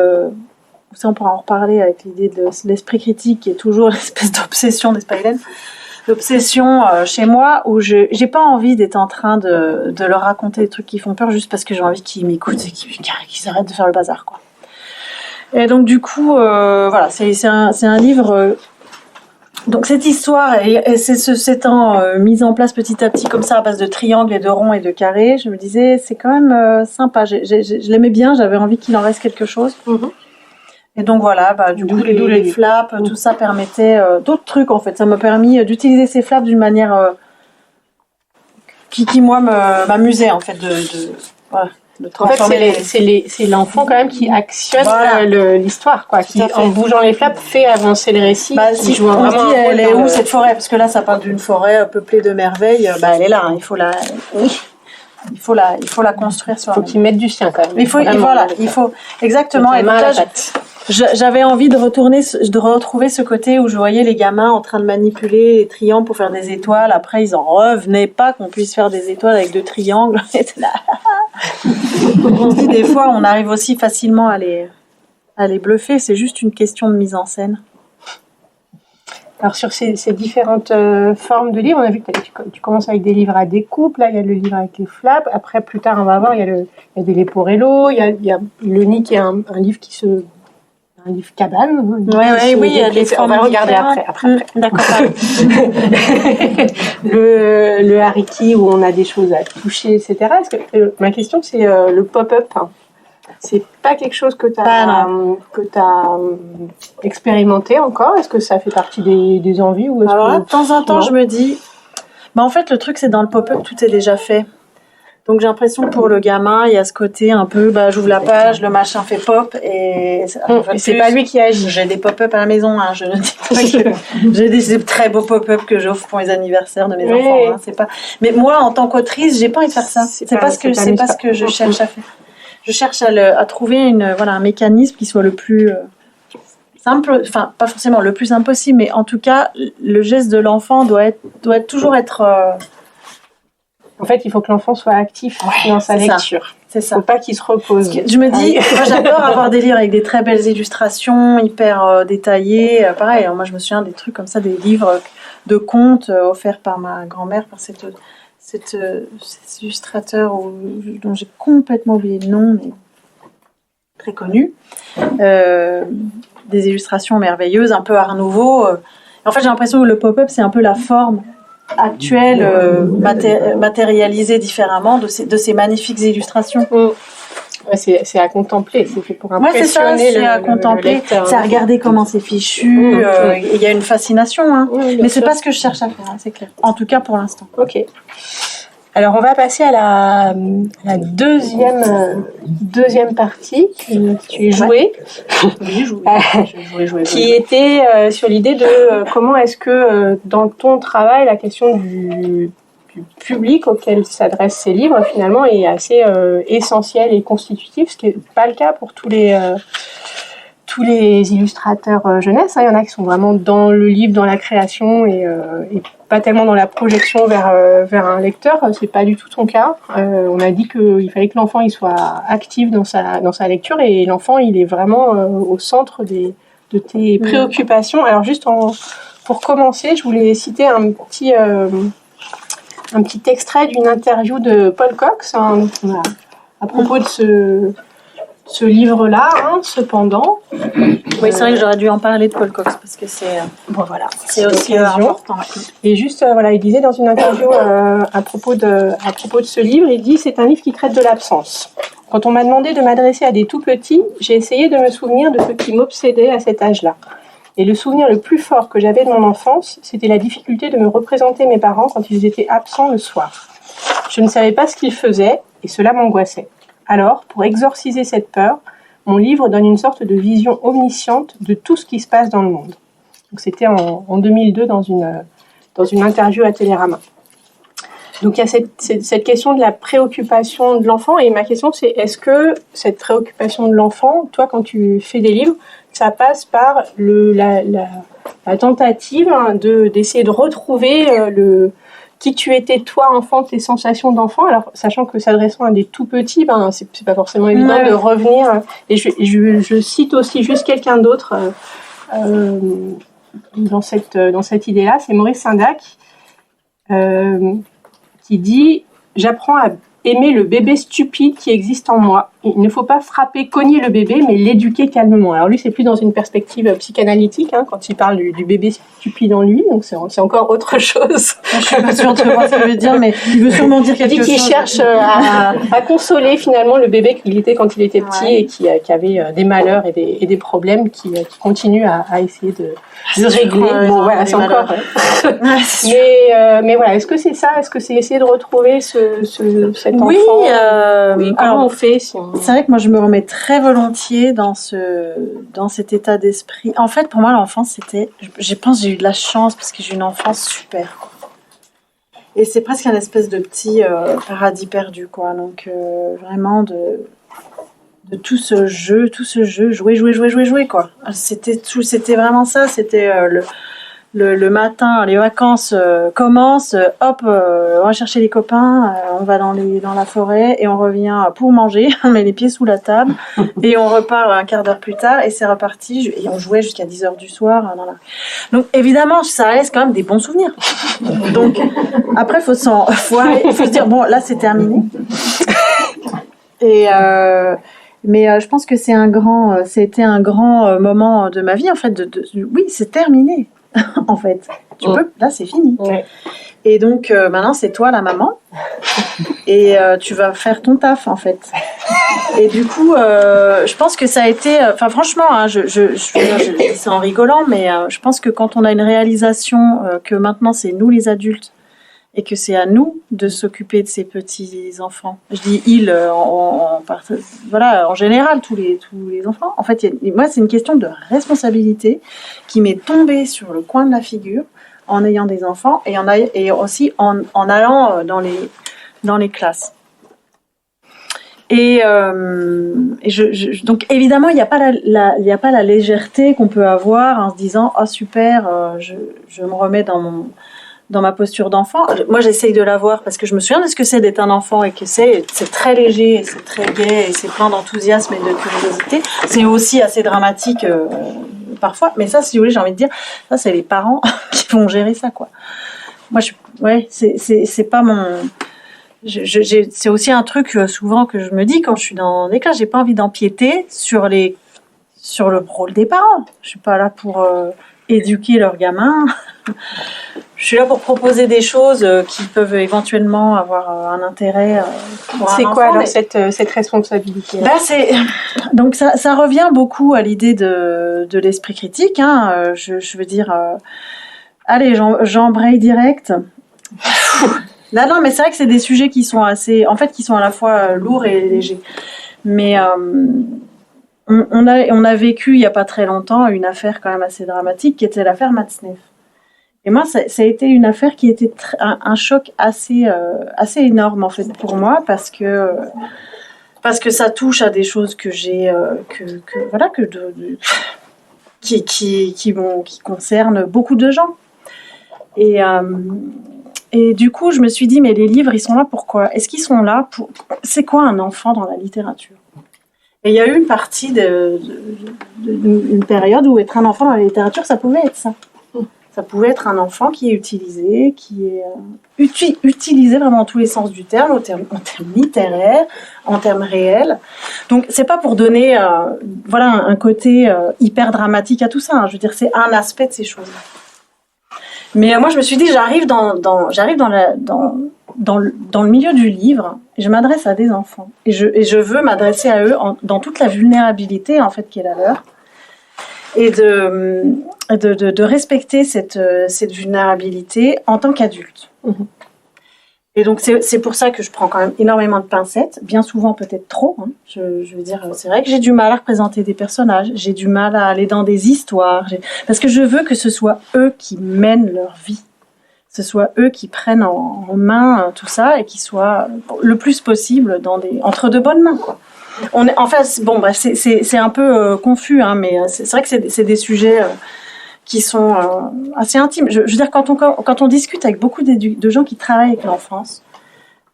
ça on pourra en reparler avec l'idée de l'esprit critique qui est toujours l'espèce d'obsession d'Espaïlen. L'obsession chez moi où j'ai pas envie d'être en train de leur raconter des trucs qui font peur juste parce que j'ai envie qu'ils m'écoutent et qu'ils arrêtent de faire le bazar, quoi. Et donc du coup voilà, c'est un livre donc cette histoire et s'étant mise en place petit à petit comme ça à base de triangles et de ronds et de carrés, je me disais c'est quand même sympa, je l'aimais bien, j'avais envie qu'il en reste quelque chose. Et donc voilà, du coup les flaps, tout ça permettait d'autres trucs en fait. Ça m'a permis d'utiliser ces flaps d'une manière qui moi m'amusait en fait de transformer. En fait, c'est l'enfant quand même qui actionne l'histoire, quoi, qui en bougeant les flaps fait avancer le récit. Si joue on se dit elle est où cette forêt, parce que là ça parle d'une forêt peuplée de merveilles. Elle est là, hein, il faut la construire sur. Il faut qu'ils mettent du sien quand même. Il faut exactement. Et là, j'avais envie de retrouver ce côté où je voyais les gamins en train de manipuler les triangles pour faire des étoiles. Après, ils en revenaient pas qu'on puisse faire des étoiles avec 2 triangles. On se dit des fois, on arrive aussi facilement à les bluffer. C'est juste une question de mise en scène. Alors sur ces différentes formes de livres, on a vu que tu commences avec des livres à découpe. Là, il y a le livre avec les flaps. Après, plus tard, on va voir, il y a des Leporello. Il y a le Nid qui est un livre un livre cabane. Oui, il y a des on va le regarder après. D'accord. le hariki où on a des choses à toucher, etc. Ma question, c'est le pop-up. Hein. C'est pas quelque chose que tu as expérimenté encore. Est-ce que ça fait partie des envies ou alors là, de temps en temps, je me dis, en fait, le truc, c'est dans le pop-up, tout est déjà fait. Donc j'ai l'impression que pour le gamin, il y a ce côté un peu, j'ouvre la page, le machin fait pop et c'est pas lui qui agit. J'ai des pop-up à la maison, hein, je ne dis pas que j'ai des très beaux pop-up que j'offre pour les anniversaires de mes enfants. Hein, c'est pas. Mais moi, en tant qu'autrice, j'ai pas envie de faire ça. C'est pas ce que je cherche à faire. Je cherche à trouver un mécanisme qui soit le plus simple, enfin pas forcément le plus simple possible, mais en tout cas le geste de l'enfant doit toujours être. En fait, il faut que l'enfant soit actif dans sa lecture. C'est ça. Faut pas qu'il se repose. Je me dis, moi j'adore avoir des livres avec des très belles illustrations, hyper détaillées. Pareil, moi je me souviens des trucs comme ça, des livres de contes offerts par ma grand-mère, par cet illustrateur dont j'ai complètement oublié le nom, mais très connu. Des illustrations merveilleuses, un peu Art Nouveau. En fait, j'ai l'impression que le pop-up, c'est un peu la forme actuelle, matérialisée différemment de ces magnifiques illustrations. Ouais, c'est à contempler, c'est fait pour impressionner c'est à contempler, lecteur, c'est à regarder comment c'est fichu. Il y a une fascination, hein. Mais c'est pas ce que je cherche à faire, hein, c'est clair. En tout cas pour l'instant. Ok. Alors on va passer à la deuxième partie que tu jouais, qui était sur l'idée de comment est-ce que dans ton travail la question du public auquel s'adressent ces livres finalement est assez essentielle et constitutive, ce qui n'est pas le cas pour tous les illustrateurs jeunesse. Il y en a qui sont vraiment dans le livre, dans la création et pas tellement dans la projection vers un lecteur. C'est pas du tout ton cas. On a dit qu'il fallait que l'enfant il soit actif dans sa lecture et l'enfant il est vraiment au centre de tes préoccupations. Alors juste pour commencer, je voulais citer un petit extrait d'une interview de Paul Cox à propos de ce livre-là, cependant. Oui, c'est vrai que j'aurais dû en parler de Paul Cox parce que c'est voilà, c'est aussi important. Et juste, il disait dans une interview à propos de ce livre, il dit « C'est un livre qui traite de l'absence. Quand on m'a demandé de m'adresser à des tout-petits, j'ai essayé de me souvenir de ce qui m'obsédait à cet âge-là. Et le souvenir le plus fort que j'avais de mon enfance, c'était la difficulté de me représenter mes parents quand ils étaient absents le soir. Je ne savais pas ce qu'ils faisaient et cela m'angoissait. Alors, pour exorciser cette peur, mon livre donne une sorte de vision omnisciente de tout ce qui se passe dans le monde. » Donc, c'était en 2002 dans une interview à Télérama. Donc il y a cette question de la préoccupation de l'enfant, et ma question c'est, est-ce que cette préoccupation de l'enfant, toi quand tu fais des livres, ça passe par la tentative d'essayer de retrouver qui tu étais toi enfant, tes sensations d'enfant, alors sachant que s'adressant à des tout petits, c'est pas forcément évident de revenir, et je cite aussi juste quelqu'un d'autre dans cette idée-là, c'est Maurice Sendak, qui dit « J'apprends à aimer le bébé stupide qui existe en moi. Il ne faut pas frapper, cogner le bébé, mais l'éduquer calmement. » Alors lui, c'est plus dans une perspective psychanalytique, quand il parle du bébé stupide en lui, donc c'est encore autre chose. Je suis pas sûre de voir ce qu'il veut dire, mais il veut sûrement dire quelque chose. Il dit qu'il cherche à consoler finalement le bébé qu'il était quand il était petit, et qui avait des malheurs et des problèmes qui continue à essayer de régler. Bon, voilà, c'est encore. Mais voilà, est-ce que c'est ça? Est-ce que c'est essayer de retrouver cet enfant? Oui, comment on fait C'est vrai que moi je me remets très volontiers dans cet état d'esprit. En fait, pour moi, l'enfance, c'était, je pense, j'ai eu de la chance parce que j'ai eu une enfance super. Et c'est presque un espèce de petit paradis perdu, quoi. Donc vraiment de tout ce jeu, jouer, quoi. C'était vraiment ça. C'était le matin, les vacances commencent, hop, on va chercher les copains, on va dans la forêt et on revient pour manger, on met les pieds sous la table et on repart un quart d'heure plus tard et c'est reparti, et on jouait jusqu'à 10h du soir. Donc évidemment, ça laisse quand même des bons souvenirs. Donc après, faut se dire, bon, là c'est terminé. Et mais je pense que c'était un grand moment de ma vie, en fait, oui, c'est terminé. En fait, là c'est fini. Ouais. Et donc maintenant c'est toi la maman et tu vas faire ton taf en fait. Et du coup, je pense que ça a été, franchement, je dis ça en rigolant, mais je pense que quand on a une réalisation que maintenant c'est nous les adultes et que c'est à nous de s'occuper de ces petits enfants. Je dis en général tous les enfants. En fait, moi c'est une question de responsabilité qui m'est tombée sur le coin de la figure en ayant des enfants et aussi en allant dans les classes. Et donc évidemment il n'y a pas la légèreté qu'on peut avoir en se disant oh super, je me remets dans ma posture d'enfant. Moi, j'essaye de l'avoir parce que je me souviens de ce que c'est d'être un enfant et que c'est très léger, et c'est très gai, et c'est plein d'enthousiasme et de curiosité. C'est aussi assez dramatique parfois, mais ça, si vous voulez, j'ai envie de dire, ça, c'est les parents qui vont gérer ça, quoi. Moi, c'est pas mon... c'est aussi un truc souvent que je me dis quand je suis dans des classes, j'ai pas envie d'empiéter sur le rôle des parents. Je suis pas là pour éduquer leurs gamins. Je suis là pour proposer des choses qui peuvent éventuellement avoir un intérêt pour un enfant. C'est quoi alors cette responsabilité? Donc ça revient beaucoup à l'idée de l'esprit critique. Je veux dire, allez, j'embraye direct. Non, mais c'est vrai que c'est des sujets qui sont qui sont à la fois lourds et légers. Mais on a vécu il y a pas très longtemps une affaire quand même assez dramatique qui était l'affaire Matzneff. Et moi, ça a été une affaire qui était un choc assez énorme en fait pour moi parce que ça touche à des choses que j'ai qui concernent beaucoup de gens. Et du coup, je me suis dit mais les livres, ils sont là pourquoi? Est-ce qu'ils sont là pour... C'est quoi un enfant dans la littérature? Et il y a eu une partie une période où être un enfant dans la littérature, ça pouvait être ça. Ça pouvait être un enfant qui est utilisé, utilisé vraiment dans tous les sens du terme, en termes littéraires, en termes réels. Donc, c'est pas pour donner un côté hyper dramatique à tout ça. Hein. Je veux dire, c'est un aspect de ces choses. Mais moi, je me suis dit, j'arrive dans le milieu du livre, et je m'adresse à des enfants. Et je veux m'adresser à eux dans toute la vulnérabilité, en fait, qui est la leur. Et de respecter cette vulnérabilité en tant qu'adulte. Mmh. Et donc, c'est pour ça que je prends quand même énormément de pincettes, bien souvent peut-être trop. Hein. Je veux dire, c'est vrai que j'ai du mal à représenter des personnages, j'ai du mal à aller dans des histoires, parce que je veux que ce soit eux qui mènent leur vie. Que ce soit eux qui prennent en main tout ça et qui soient le plus possible entre de bonnes mains, quoi. C'est un peu confus, hein, mais c'est vrai que c'est des sujets qui sont assez intimes. Je veux dire, quand on discute avec beaucoup de gens qui travaillent avec l'enfance,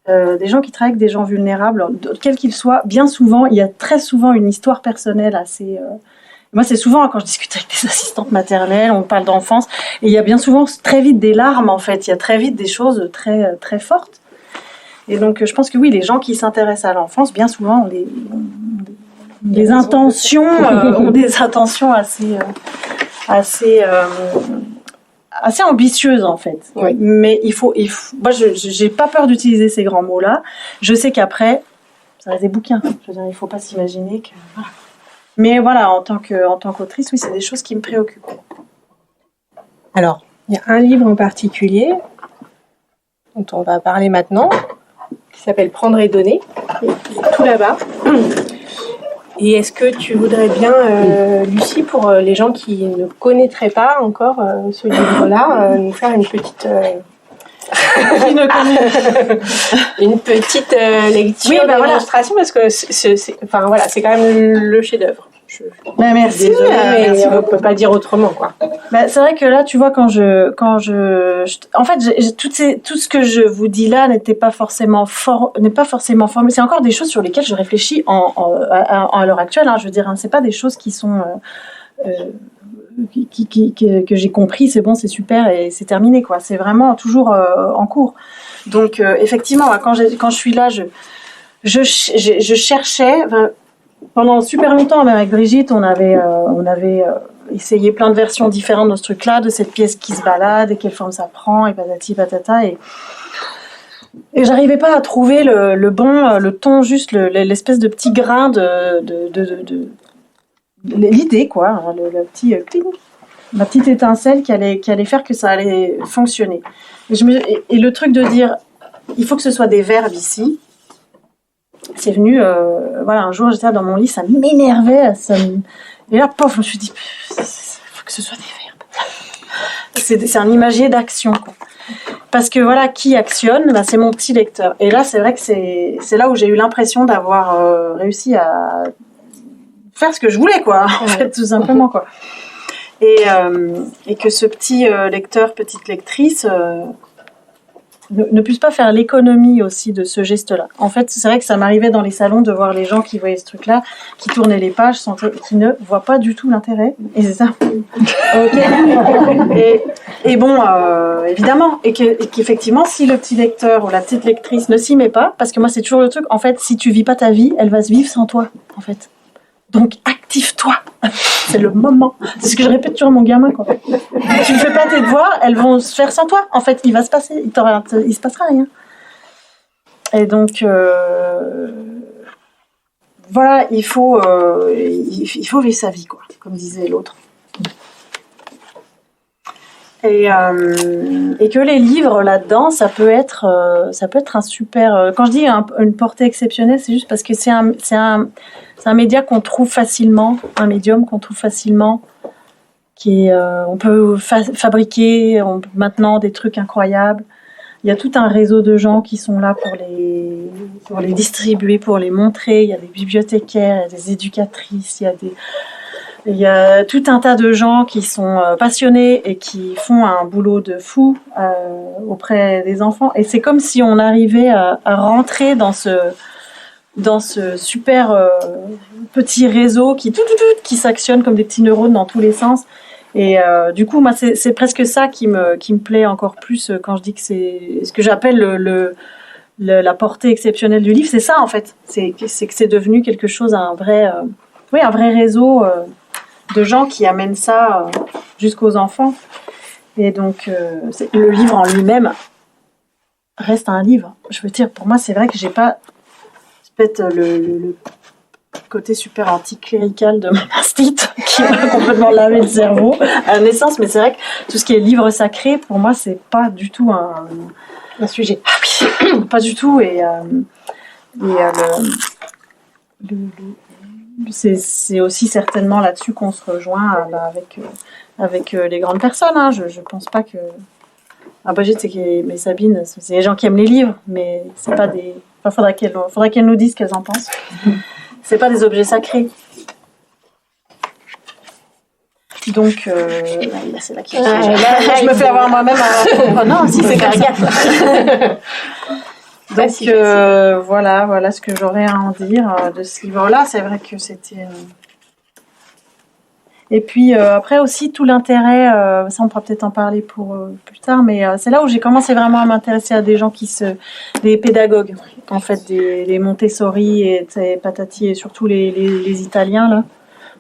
des gens qui travaillent avec des gens vulnérables, quels qu'ils soient, bien souvent, il y a très souvent une histoire personnelle assez... Moi, c'est souvent quand je discute avec des assistantes maternelles, on parle d'enfance, et il y a bien souvent très vite des larmes, en fait. Il y a très vite des choses très, très fortes. Et donc, je pense que oui, les gens qui s'intéressent à l'enfance, bien souvent, ont des intentions assez ambitieuses, en fait. Oui. Mais moi, j'ai pas peur d'utiliser ces grands mots-là. Je sais qu'après, ça reste des bouquins. Je veux dire, il faut pas s'imaginer que... Voilà. Mais voilà, en tant qu'autrice, oui, c'est des choses qui me préoccupent. Alors, il y a un livre en particulier dont on va parler maintenant, qui s'appelle Prendre et donner, qui est tout là-bas. Et est-ce que tu voudrais bien, Lucie, pour les gens qui ne connaîtraient pas encore ce livre-là, nous faire une petite... une petite lecture, oui, démonstration, parce que c'est quand même le chef-d'œuvre. Merci. Désolée, mais on ne peut pas dire autrement, quoi. C'est vrai que là, tu vois, en fait, tout ce que je vous dis là n'est pas forcément formé. C'est encore des choses sur lesquelles je réfléchis à l'heure actuelle. Hein, je veux dire, hein, c'est pas des choses qui sont que j'ai compris, c'est bon, c'est super et c'est terminé, quoi. C'est vraiment toujours en cours. Donc, effectivement, quand je suis là, je cherchais. Pendant super longtemps, même avec Brigitte, on avait essayé plein de versions différentes de ce truc-là, de cette pièce qui se balade et quelle forme ça prend, et patati patata. Et j'arrivais pas à trouver le ton, juste l'espèce de petit grain de l'idée, quoi, le petit cling, la petite étincelle qui allait faire que ça allait fonctionner. Et le truc de dire, il faut que ce soit des verbes ici. C'est venu, un jour j'étais dans mon lit, ça m'énervait, et là, pof, je me suis dit, il faut que ce soit des verbes. C'est un imagier d'action, quoi. Parce que voilà, qui actionne, c'est mon petit lecteur. Et là, c'est vrai que c'est là où j'ai eu l'impression d'avoir réussi à faire ce que je voulais, quoi, en fait, tout simplement, quoi. Et que ce petit lecteur, petite lectrice... ne puisse pas faire l'économie aussi de ce geste-là. En fait, c'est vrai que ça m'arrivait dans les salons de voir les gens qui voyaient ce truc-là, qui tournaient les pages, qui ne voient pas du tout l'intérêt. Et c'est ça. Okay. Et bon, évidemment, et qu'effectivement, si le petit lecteur ou la petite lectrice ne s'y met pas, parce que moi, c'est toujours le truc, en fait, si tu vis pas ta vie, elle va se vivre sans toi, en fait. Donc, active-toi. C'est le moment. C'est ce que je répète toujours à mon gamin, quoi. Tu ne fais pas tes devoirs, elles vont se faire sans toi. En fait, il va se passer, il se passera rien. Et donc, voilà, il faut vivre sa vie, quoi, comme disait l'autre. Et que les livres là-dedans, ça peut être un super. Quand je dis une portée exceptionnelle, c'est juste parce que c'est un média qu'on trouve facilement, un médium qu'on trouve facilement, on peut fabriquer maintenant des trucs incroyables. Il y a tout un réseau de gens qui sont là pour les distribuer, pour les montrer. Il y a des bibliothécaires, il y a des éducatrices, il y a tout un tas de gens qui sont passionnés et qui font un boulot de fou auprès des enfants. Et c'est comme si on arrivait à rentrer dans ce super petit réseau qui s'actionne comme des petits neurones dans tous les sens Et du coup, moi, c'est presque ça qui me plaît encore plus quand je dis que c'est ce que j'appelle la portée exceptionnelle du livre. C'est ça, en fait. C'est que c'est devenu quelque chose, un vrai réseau de gens qui amènent ça jusqu'aux enfants. Et donc, le livre en lui-même reste un livre. Je veux dire, pour moi, c'est vrai que j'ai pas peut-être le côté super anticlérical de ma mastite qui m'a complètement lavé le cerveau à la naissance, mais c'est vrai que tout ce qui est livre sacré, pour moi, c'est pas du tout un sujet. Ah oui, pas du tout. C'est aussi certainement là-dessus qu'on se rejoint avec les grandes personnes. Hein. Je pense pas que... Brigitte, mais Sabine, c'est des gens qui aiment les livres, mais c'est pas des... Enfin, faudrait qu'elles nous disent ce qu'elles en pensent. C'est pas des objets sacrés. Donc, c'est là qu'il je me fais avoir moi-même. Oh non, si c'est carrière. Donc voilà ce que j'aurais à en dire de ce livre-là. C'est vrai que c'était. Et puis après aussi tout l'intérêt, ça on pourra peut-être en parler pour plus tard, mais c'est là où j'ai commencé vraiment à m'intéresser à des gens des pédagogues, en fait, les Montessori et patati et surtout les Italiens là.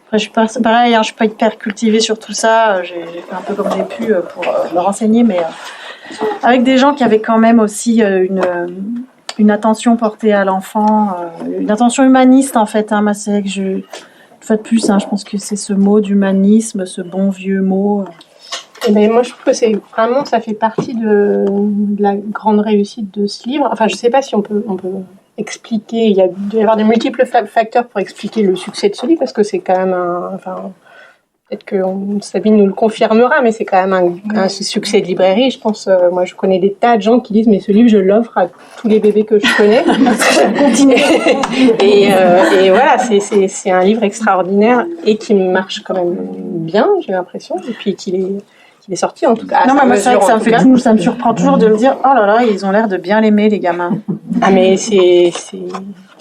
Après je suis pas pareil, je suis pas hyper cultivée sur tout ça, j'ai fait un peu comme j'ai pu pour me renseigner, mais avec des gens qui avaient quand même aussi une attention portée à l'enfant, une attention humaniste en fait. Moi c'est vrai que une fois de plus, je pense que c'est ce mot d'humanisme, ce bon vieux mot. Et ben, moi, je trouve que ça fait partie de la grande réussite de ce livre. Enfin, je ne sais pas si on peut expliquer. Il doit y avoir de multiples facteurs pour expliquer le succès de ce livre, parce que c'est quand même peut-être que Sabine nous le confirmera, mais c'est quand même un succès de librairie. Je pense, moi, je connais des tas de gens qui disent, mais ce livre, je l'offre à tous les bébés que je connais. et voilà, c'est un livre extraordinaire et qui marche quand même bien, j'ai l'impression, et puis qu'il est sorti en tout cas. Non, mais moi, c'est vrai que ça me surprend toujours de me dire, oh là là, ils ont l'air de bien l'aimer, les gamins. Ah, mais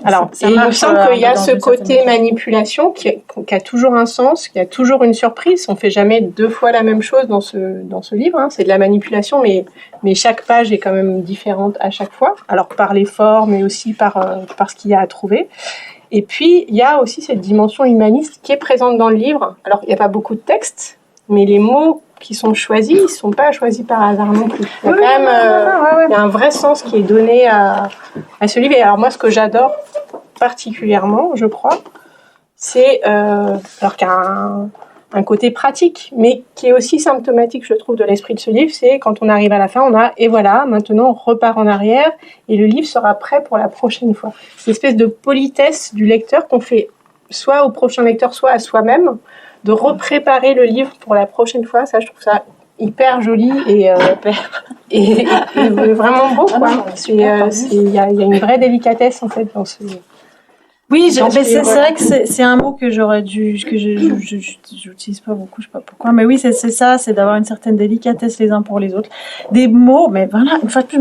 alors, il me semble qu'il y a ce côté manipulation qui a toujours un sens, qui a toujours une surprise. On fait jamais deux fois la même chose dans ce livre. C'est de la manipulation, mais chaque page est quand même différente à chaque fois. Alors par l'effort, mais aussi par ce qu'il y a à trouver. Et puis il y a aussi cette dimension humaniste qui est présente dans le livre. Alors il n'y a pas beaucoup de texte, mais les mots qui sont choisis, ils ne sont pas choisis par hasard non plus. Il y a quand même il y a un vrai sens qui est donné à ce livre. Et alors moi, ce que j'adore particulièrement, je crois, c'est alors qu'il y a un côté pratique, mais qui est aussi symptomatique, je trouve, de l'esprit de ce livre, c'est quand on arrive à la fin, et voilà, maintenant on repart en arrière et le livre sera prêt pour la prochaine fois. C'est une espèce de politesse du lecteur qu'on fait soit au prochain lecteur, soit à soi-même, de repréparer le livre pour la prochaine fois. Ça, je trouve ça hyper joli et vraiment beau, quoi. Il y a une vraie délicatesse, en fait, dans ce livre. Oui, c'est vrai que c'est un mot que j'aurais dû, que j'utilise pas beaucoup, je sais pas pourquoi, mais oui, c'est ça, c'est d'avoir une certaine délicatesse les uns pour les autres. Des mots, mais voilà, une fois de plus,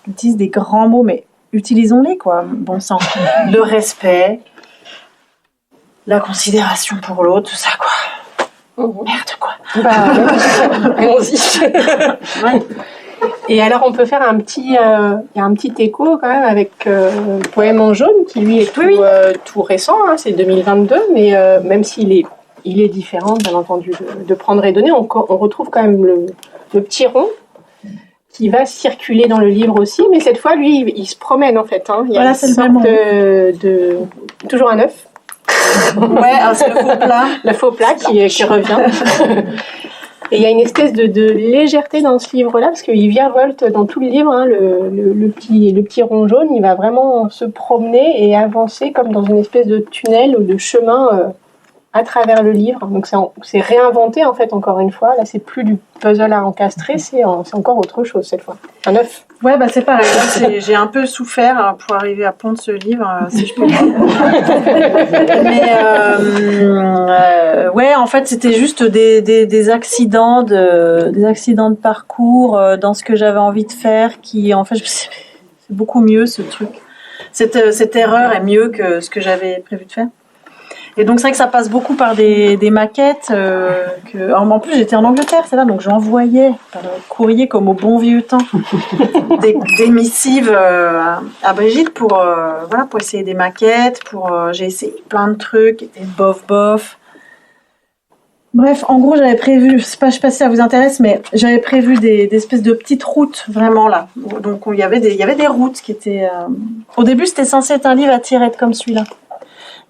j'utilise des grands mots, mais utilisons-les, quoi, bon sang. Le respect, la considération pour l'autre, tout ça, quoi. Merde, quoi. Allons-y. Ouais. Et alors, on peut faire il y a un petit écho quand même avec Poème en jaune, qui lui est tout récent, c'est 2022, mais même s'il est différent, bien entendu, de Prendre et Donner, on retrouve quand même le petit rond qui va circuler dans le livre aussi, mais cette fois, lui, il se promène en fait. Il y a une sorte de toujours un œuf. C'est le faux plat. Le faux plat qui revient. Et il y a une espèce de légèreté dans ce livre-là, parce qu'il virevolte dans tout le livre, le petit rond jaune, il va vraiment se promener et avancer comme dans une espèce de tunnel ou de chemin à travers le livre. Donc c'est réinventé, en fait, encore une fois. Là, c'est plus du puzzle à encastrer, c'est encore autre chose cette fois. Un œuf. Ouais, c'est pareil. J'ai un peu souffert pour arriver à pondre ce livre, si je peux dire. Mais en fait, c'était juste des accidents de parcours dans ce que j'avais envie de faire, qui en fait, c'est beaucoup mieux ce truc. Cette erreur est mieux que ce que j'avais prévu de faire. Et donc c'est vrai que ça passe beaucoup par des maquettes. En plus j'étais en Angleterre, c'est là, donc j'envoyais par courrier comme au bon vieux temps des missives à Brigitte pour essayer des maquettes. J'ai essayé plein de trucs, des bof. Bref, en gros, j'avais prévu, je sais pas si ça vous intéresse, mais j'avais prévu des espèces de petites routes, vraiment là. Donc, il y avait des routes qui étaient... Au début, c'était censé être un livre à tirettes comme celui-là.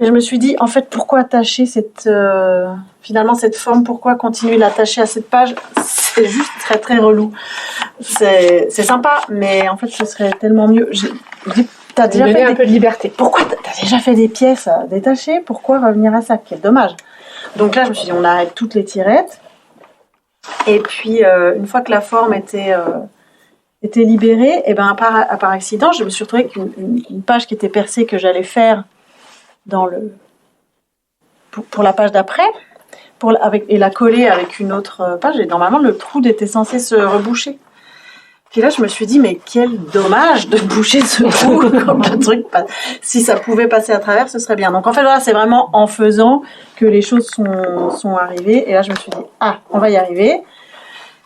Et je me suis dit, en fait, pourquoi attacher finalement cette forme, pourquoi continuer de l'attacher à cette page? C'est juste très, très relou. C'est sympa, mais en fait, ce serait tellement mieux. Je dis, t'as déjà fait un peu de liberté. Pourquoi t'as déjà fait des pièces détachées? Pourquoi revenir à ça? Quel dommage. Donc là, je me suis dit, on arrête toutes les tirettes. Et puis, une fois que la forme était libérée, et ben par accident, je me suis retrouvée avec une page qui était percée que j'allais faire pour la page d'après, et la coller avec une autre page. Et normalement, le trou était censé se reboucher. Puis là, je me suis dit, mais quel dommage de boucher ce trou. Comme le truc, si ça pouvait passer à travers, ce serait bien. Donc en fait, voilà, c'est vraiment en faisant que les choses sont arrivées. Et là, je me suis dit, on va y arriver.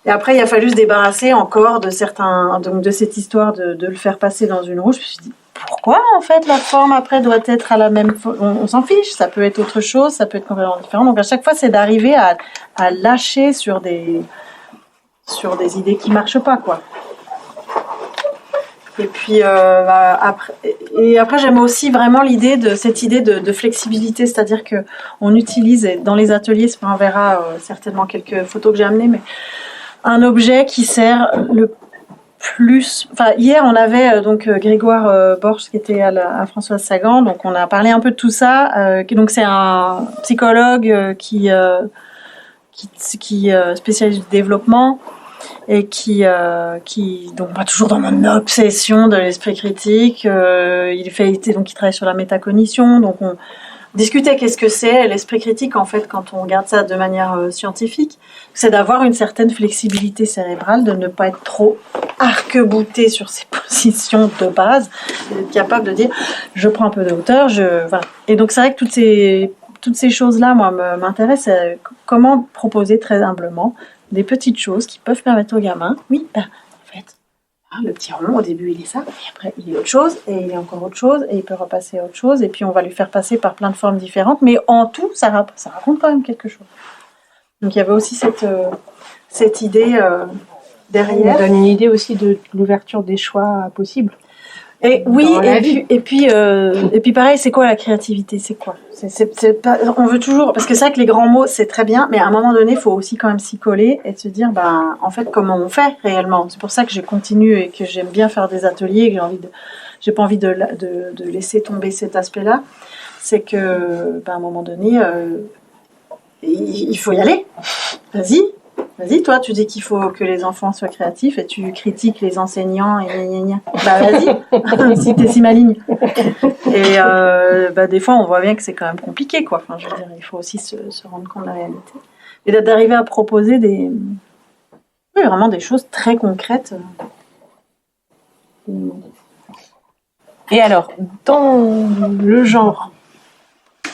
Et après, il a fallu se débarrasser encore de cette histoire de le faire passer dans une roue. Je me suis dit, pourquoi en fait la forme après doit être à la même forme? On s'en fiche, ça peut être autre chose, ça peut être complètement différent. Donc à chaque fois, c'est d'arriver à lâcher sur des idées qui marchent pas, quoi. Et puis après j'aime aussi vraiment cette idée de flexibilité, c'est-à-dire que on utilise dans les ateliers, on verra certainement quelques photos que j'ai amenées, mais un objet qui sert le plus. Enfin, hier on avait Grégoire Borges qui était à Françoise Sagan, donc on a parlé un peu de tout ça. Donc c'est un psychologue qui spécialise du développement. Et qui donc pas toujours dans mon obsession de l'esprit critique, il travaille sur la métacognition, donc on discutait qu'est-ce que c'est l'esprit critique en fait quand on regarde ça de manière scientifique, c'est d'avoir une certaine flexibilité cérébrale, de ne pas être trop arc-bouté sur ses positions de base, d'être capable de dire je prends un peu de hauteur, voilà. Et donc c'est vrai que toutes ces choses-là, moi, m'intéressent. Comment proposer très humblement des petites choses qui peuvent permettre aux gamins, en fait, le petit rond, au début, il est ça, et après, il est autre chose, et il est encore autre chose, et il peut repasser à autre chose, et puis on va lui faire passer par plein de formes différentes, mais en tout, ça raconte quand même quelque chose. Donc, il y avait aussi cette idée derrière. Ça donne une idée aussi de l'ouverture des choix possibles. Et oui, et puis pareil, c'est quoi la créativité? C'est quoi? C'est pas, on veut toujours, parce que c'est vrai que les grands mots, c'est très bien, mais à un moment donné, il faut aussi quand même s'y coller et se dire, en fait, comment on fait réellement? C'est pour ça que je continue et que j'aime bien faire des ateliers, et que j'ai pas envie de laisser tomber cet aspect-là. C'est que, à un moment donné, il faut y aller. Vas-y, toi, tu dis qu'il faut que les enfants soient créatifs et tu critiques les enseignants et gna. Vas-y, si t'es si maligne. Et des fois, on voit bien que c'est quand même compliqué, quoi. Enfin, je veux dire, il faut aussi se rendre compte de la réalité. Et d'arriver à proposer vraiment des choses très concrètes. Et alors, dans le genre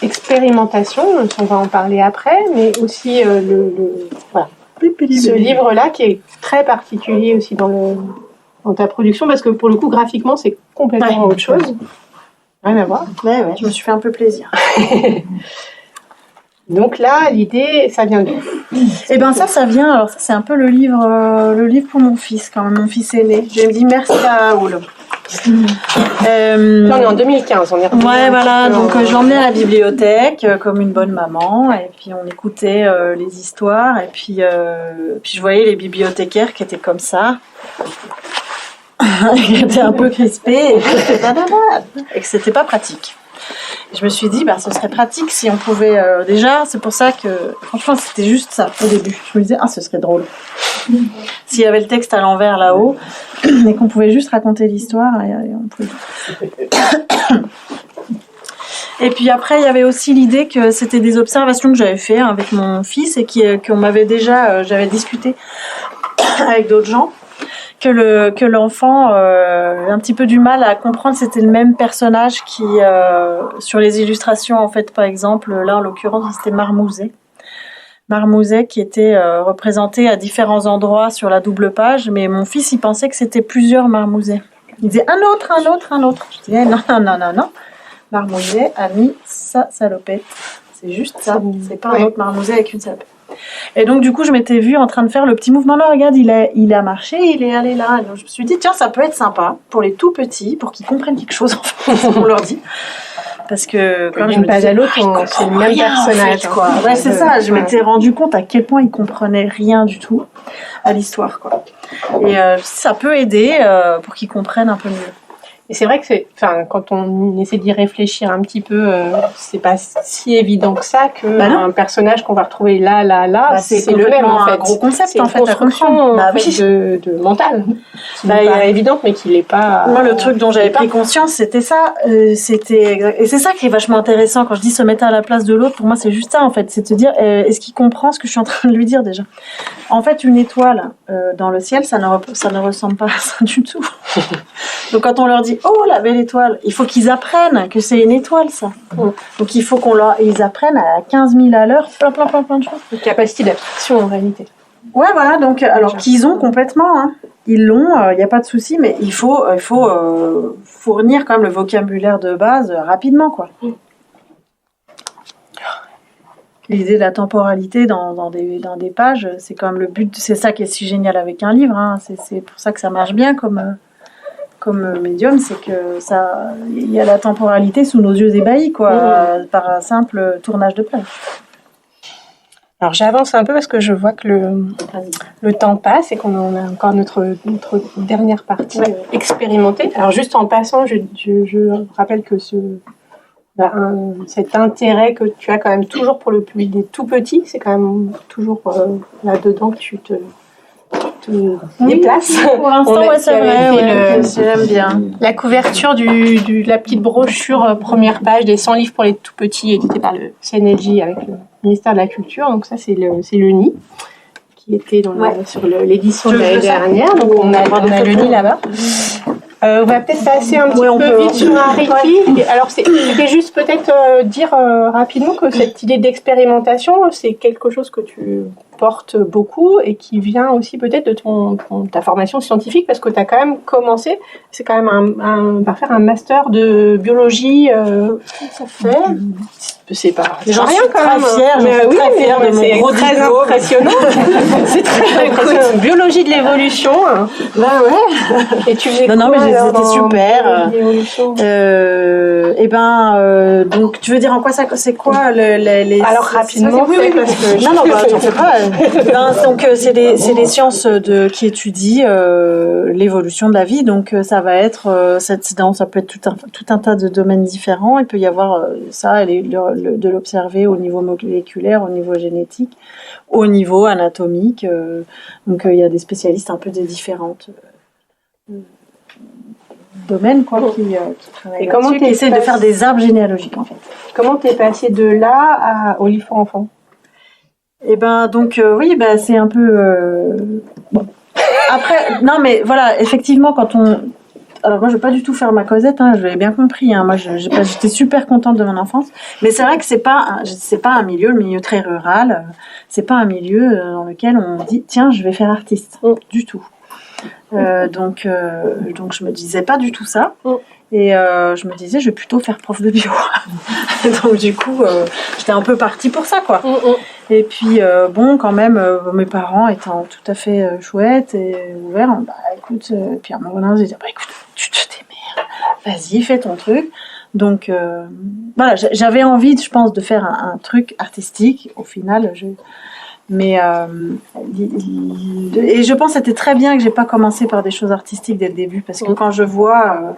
expérimentation, on va en parler après, mais aussi voilà. Ce livre-là qui est très particulier aussi dans ta production, parce que pour le coup, graphiquement, c'est complètement autre chose. Rien à voir. Ouais, je me suis fait un peu plaisir. Donc là, l'idée, ça vient d'où? Eh ben ça vient. Alors ça, c'est un peu le livre pour mon fils, quand même, mon fils aîné. Je me dis merci à Raoul. Là, on est en 2015, on est revenu. Ouais, voilà. Donc je l'emmenais à la bibliothèque comme une bonne maman, et puis on écoutait les histoires, et puis je voyais les bibliothécaires qui étaient comme ça, qui étaient un peu crispés, et que c'était pas pratique. Je me suis dit, ce serait pratique si on pouvait déjà. C'est pour ça que, franchement, c'était juste ça au début. Je me disais, ce serait drôle. S'il y avait le texte à l'envers là-haut, et qu'on pouvait juste raconter l'histoire, et on pouvait. Et puis après, il y avait aussi l'idée que c'était des observations que j'avais fait avec mon fils et qu'on m'avait déjà, j'avais discuté avec d'autres gens que l'enfant a un petit peu du mal à comprendre. C'était le même personnage qui, sur les illustrations, en fait, par exemple, là, en l'occurrence, c'était Marmouzet. Marmouzet qui était représenté à différents endroits sur la double page, mais mon fils, il pensait que c'était plusieurs Marmouzets. Il disait un autre. Je disais non. Marmouzet a mis sa salopette. C'est juste ça. C'est pas un autre Marmouzet avec une salopette. Et donc, du coup, je m'étais vue en train de faire le petit mouvement. Là, regarde, il a marché, il est allé là. Donc, je me suis dit, tiens, ça peut être sympa pour les tout petits, pour qu'ils comprennent quelque chose, en fait, on leur dit. Parce que, comme je me disais, à l'autre, c'est le même personnage. En fait, quoi. Ouais, c'est ça. Je m'étais rendu compte à quel point ils comprenaient rien du tout à l'histoire, quoi. Et ça peut aider pour qu'ils comprennent un peu mieux. Et c'est vrai que quand on essaie d'y réfléchir un petit peu, c'est pas si évident que ça que un personnage qu'on va retrouver là, c'est le même en fait. Un gros concept c'est en fait. Une construction de mental, qui n'est pas évidente mais qui l'est pas. Moi, le truc dont j'avais pris conscience, c'était ça. Et c'est ça qui est vachement intéressant quand je dis se mettre à la place de l'autre. Pour moi, c'est juste ça en fait, c'est de se dire est-ce qu'il comprend ce que je suis en train de lui dire déjà. En fait, une étoile dans le ciel, ça ne ressemble pas à ça du tout. Donc quand on leur dit oh la belle étoile, il faut qu'ils apprennent que c'est une étoile ça. Donc il faut ils apprennent à 15 000 à l'heure plein de choses. Une capacité d'abstraction en réalité. Ouais voilà, donc alors qu'ils ont complètement, hein. Ils l'ont, il n'y a pas de souci, mais il faut fournir quand même le vocabulaire de base rapidement quoi. L'idée de la temporalité dans des pages, c'est quand même le but, c'est ça qui est si génial avec un livre, hein. C'est pour ça que ça marche bien comme médium, c'est que ça, il y a la temporalité sous nos yeux ébahis, quoi, par un simple tournage de page. Alors j'avance un peu parce que je vois que le temps passe et qu'on a encore notre dernière partie expérimentée. Alors juste en passant, je rappelle que cet intérêt que tu as quand même toujours pour le public des tout petits, c'est quand même toujours là-dedans que tu te déplace. Pour l'instant, c'est vrai, j'aime bien. La couverture de la petite brochure première page des 100 livres pour les tout petits édité par le CNLJ avec le ministère de la Culture. Donc ça, c'est le nid qui était sur l'édition de l'année dernière. Donc on a le nid là-bas. On va peut-être passer un petit peu vite sur Ariki. Alors c'était juste peut-être dire rapidement que cette idée d'expérimentation, c'est quelque chose que tu portes beaucoup et qui vient aussi peut-être de ta formation scientifique parce que tu as quand même commencé, c'est quand même par faire un master de biologie. Ça fait c'est pas j'en rien suis quand très même. Fière, très fière de mon gros très diplôme. Impressionnant. C'est très impressionnant. Biologie de l'évolution. Bah ouais. Et tu faisais non mais c'était super. Donc tu veux dire en quoi ça, c'est quoi les alors rapidement oui, parce que non j'en fais pas. Donc c'est les sciences qui étudient l'évolution de la vie. Donc ça va être ça peut être tout un tas de domaines différents. Il peut y avoir ça de l'observer au niveau moléculaire, au niveau génétique, au niveau anatomique. Donc il y a des spécialistes un peu des différentes domaines qui travaillent et comment qui essaient de faire des arbres généalogiques en fait. Comment t'es passé de là au livre pour enfants? C'est un peu bon. Après non mais voilà, effectivement alors moi je veux pas du tout faire ma Cosette, je l'avais bien compris, moi j'étais super contente de mon enfance, mais c'est vrai que c'est pas un milieu, le milieu très rural, c'est pas un milieu dans lequel on dit tiens je vais faire artiste du tout. Donc je me disais pas du tout ça. Et je me disais, je vais plutôt faire prof de bio. Donc du coup, j'étais un peu partie pour ça, quoi. Et puis, quand même, mes parents étant tout à fait chouettes et ouverts, écoute, puis à un moment donné, j'ai dit, écoute, tu te démerdes, vas-y, fais ton truc. Donc, j'avais envie, je pense, de faire un truc artistique. Au final, et je pense que c'était très bien que j'ai pas commencé par des choses artistiques dès le début, parce que quand je vois...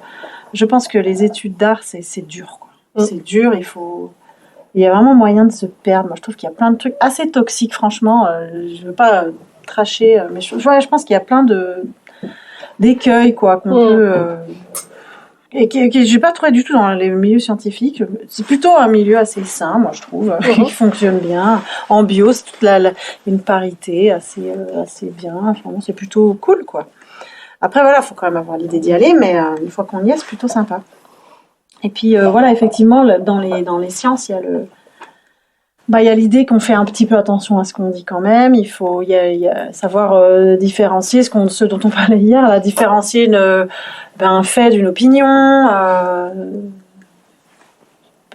je pense que les études d'art, c'est dur, quoi. C'est dur, il y a vraiment moyen de se perdre. Moi, je trouve qu'il y a plein de trucs assez toxiques, franchement. Je veux pas tracher, mais je pense qu'il y a plein d'écueils, quoi, qu'on peut... et que j'ai pas trouvé du tout dans les milieux scientifiques. C'est plutôt un milieu assez sain, moi, je trouve, qui fonctionne bien. En bio, c'est toute une parité assez bien. Enfin, c'est plutôt cool, quoi. Après, voilà, il faut quand même avoir l'idée d'y aller, mais une fois qu'on y est, c'est plutôt sympa. Et puis, voilà, effectivement, dans les sciences, il y a l'idée qu'on fait un petit peu attention à ce qu'on dit quand même. Il faut savoir différencier ce dont on parlait hier, différencier un fait d'une opinion.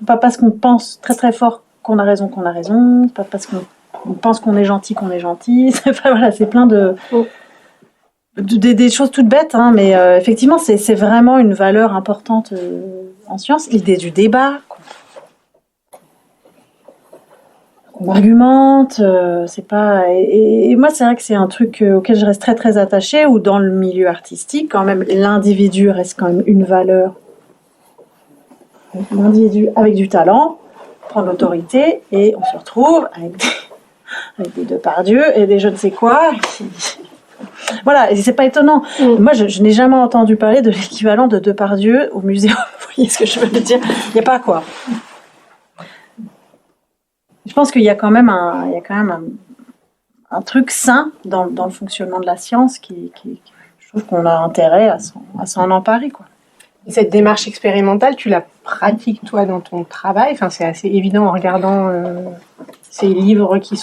Pas parce qu'on pense très très fort qu'on a raison, c'est pas parce qu'on pense qu'on est gentil. Voilà, c'est plein des choses toutes bêtes, hein, mais effectivement, c'est vraiment une valeur importante en science. L'idée du débat, qu'on argumente, c'est pas. Et moi, c'est vrai que c'est un truc auquel je reste très très attachée. Ou dans le milieu artistique, quand même, l'individu reste quand même une valeur. L'individu avec du talent prend l'autorité et on se retrouve avec des Depardieu et des je ne sais quoi. Voilà, et c'est pas étonnant. Moi, je n'ai jamais entendu parler de l'équivalent de Depardieu au muséum. Vous voyez ce que je veux dire ? Il n'y a pas quoi. Je pense qu'il y a quand même un truc sain dans le fonctionnement de la science qui je trouve qu'on a intérêt à s'en emparer, quoi. Cette démarche expérimentale, tu la pratiques toi dans ton travail. Enfin, c'est assez évident en regardant ces livres qui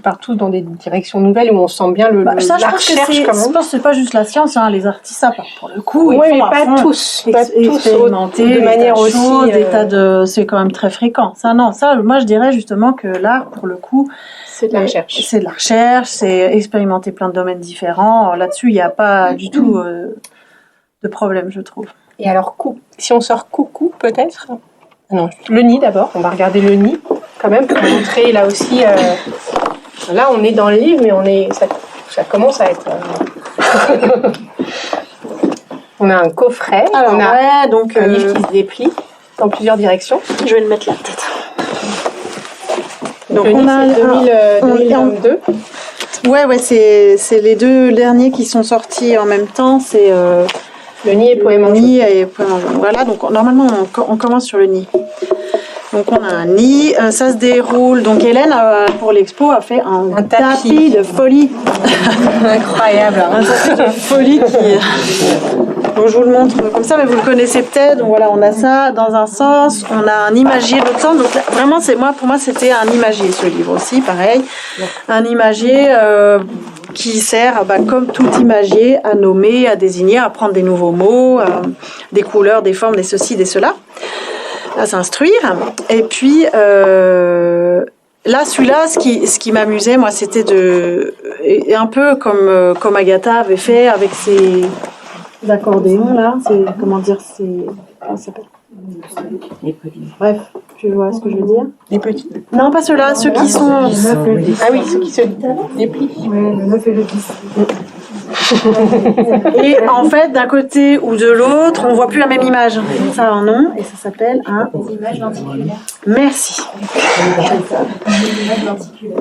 partent tous dans des directions nouvelles où on sent bien la recherche quand même. Je pense que c'est pas juste la science, hein, les artistes ça part pour le coup. Oui, mais pas tous expérimenter de manière aussi. C'est quand même très fréquent. Moi je dirais justement que l'art pour le coup. C'est de la recherche. C'est de la recherche, c'est expérimenter plein de domaines différents. Là-dessus, il n'y a pas du tout de problème, je trouve. Et alors, si on sort coucou, peut-être non, le nid d'abord. On va regarder le nid, quand même, pour montrer là aussi. Là, on est dans le livre, mais ça commence à être. On a un coffret. Alors, donc un livre qui se déplie dans plusieurs directions. Je vais le mettre là, peut-être. Donc, on a 2022. Ouais, c'est les deux derniers qui sont sortis en même temps. C'est le nid et poème en jaune. Voilà, donc normalement on commence sur le nid. Donc on a un nid, ça se déroule. Donc Hélène pour l'expo a fait un tapis de folie. Incroyable. Un tapis de folie donc je vous le montre comme ça, mais vous le connaissez peut-être. Donc voilà, on a ça dans un sens, on a un imagier de l'autre sens. Donc là, vraiment, pour moi, c'était un imagier ce livre aussi, pareil. Un imagier qui sert, comme tout imagier, à nommer, à désigner, à prendre des nouveaux mots, des couleurs, des formes, des ceci, des cela, à s'instruire. Et puis là, celui-là, ce qui m'amusait, moi, c'était et un peu comme Agatha avait fait avec ses accordéons là, comment ça s'appelle ? Bref, tu vois ce que je veux dire ? Les petits. Non, pas ceux-là, ceux qui sont. Ah oui, ceux qui se déplient. Ouais, le 9 et le 10. Et en fait, d'un côté ou de l'autre, on voit plus la même image. Ça a un nom et ça s'appelle des images lenticulaires. Merci.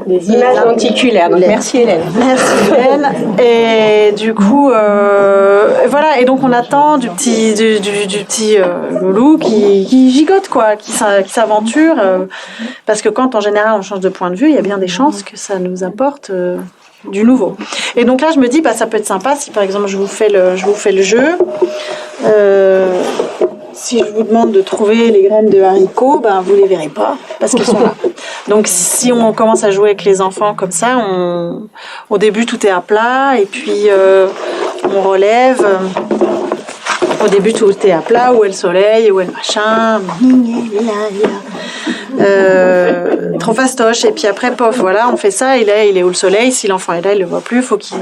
Des images lenticulaires. Donc merci Hélène. Merci Hélène. Et du coup, voilà. Et donc on attend du petit loulou qui gigote quoi, qui s'aventure. Parce que quand en général on change de point de vue, il y a bien des chances que ça nous apporte. Du nouveau. Et donc là, je me dis, ça peut être sympa si par exemple je vous fais le jeu. Si je vous demande de trouver les graines de haricots, vous les verrez pas parce qu'elles sont là. Donc si on commence à jouer avec les enfants comme ça, au début tout est à plat et puis on relève. Au début tout est à plat, où est le soleil, où est le machin. Trop fastoche. Et puis après, pof, voilà, on fait ça. Et là, il est où le soleil ? Si l'enfant est là, il le voit plus. Faut qu'il.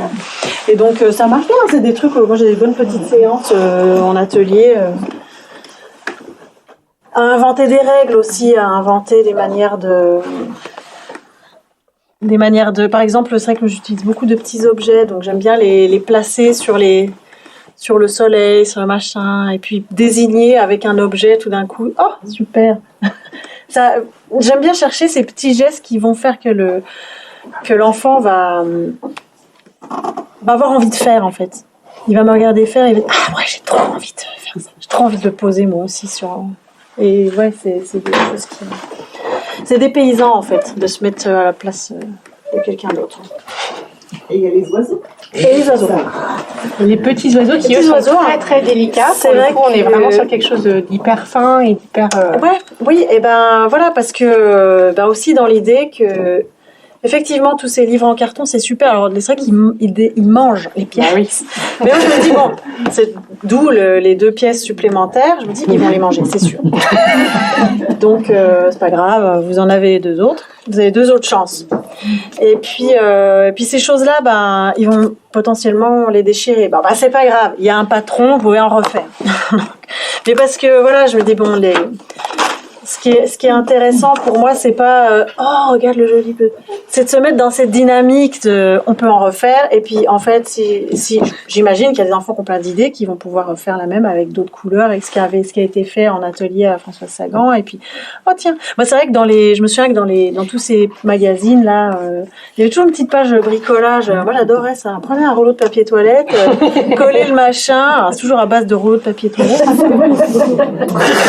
Et donc ça marche bien. C'est des trucs. Moi, j'ai des bonnes petites séances en atelier. À inventer des règles aussi, à inventer des manières de. Par exemple, c'est vrai que j'utilise beaucoup de petits objets, donc j'aime bien les placer sur le soleil, sur le machin, et puis désigner avec un objet tout d'un coup. Oh, super. Ça, j'aime bien chercher ces petits gestes qui vont faire que l'enfant va avoir envie de faire en fait. Il va me regarder faire et il va dire ah ouais, j'ai trop envie de faire ça. J'ai trop envie de le poser moi aussi sur. Et ouais, c'est des choses c'est des paysans en fait de se mettre à la place de quelqu'un d'autre. Et il y a les oiseaux. Et les oiseaux. Les petits oiseaux qui eux sont très très délicats. C'est vrai qu'on est vraiment sur quelque chose d'hyper fin et d'hyper. Ouais, oui, et ben voilà, parce que aussi dans l'idée que effectivement tous ces livres en carton c'est super. Alors c'est vrai qu'ils mangent les pièces. Ah oui. Mais moi je me dis bon, c'est d'où les 2 pièces supplémentaires. Je me dis qu'ils vont les manger, c'est sûr. Donc c'est pas grave, vous en avez 2 autres. Vous avez 2 autres chances. Et puis ces choses-là, ils vont potentiellement les déchirer. C'est pas grave. Il y a un patron, vous pouvez en refaire. Mais parce que voilà, je me dis bon, ce qui est intéressant pour moi, c'est pas oh regarde le joli peu. C'est de se mettre dans cette dynamique de on peut en refaire. Et puis en fait, si j'imagine qu'il y a des enfants qui ont plein d'idées qui vont pouvoir refaire la même avec d'autres couleurs, avec ce qui a été fait en atelier à Françoise Sagan. Et puis oh tiens, c'est vrai que je me souviens que dans tous ces magazines là, il y avait toujours une petite page bricolage. Moi j'adorais ça. Prenez un rouleau de papier toilette, collez le machin. Alors, c'est toujours à base de rouleau de papier toilette.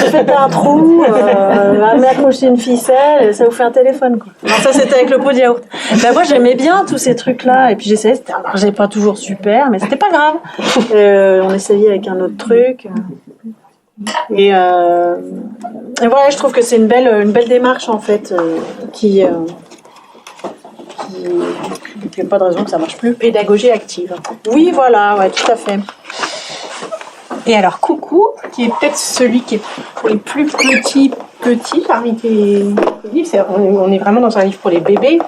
Faites un trou. Accrocher une ficelle, ça vous fait un téléphone quoi. Alors ça c'était avec le pot de yaourt. Moi j'aimais bien tous ces trucs là et puis j'essayais, ça marchait pas toujours super mais c'était pas grave. On essayait avec un autre truc. Et voilà, je trouve que c'est une belle démarche en fait qui n'a pas de raison que ça marche plus. Pédagogie active. Oui voilà, ouais tout à fait. Et alors Coucou, qui est peut-être celui qui est pour les plus petits parmi tes livres. On est vraiment dans un livre pour les bébés,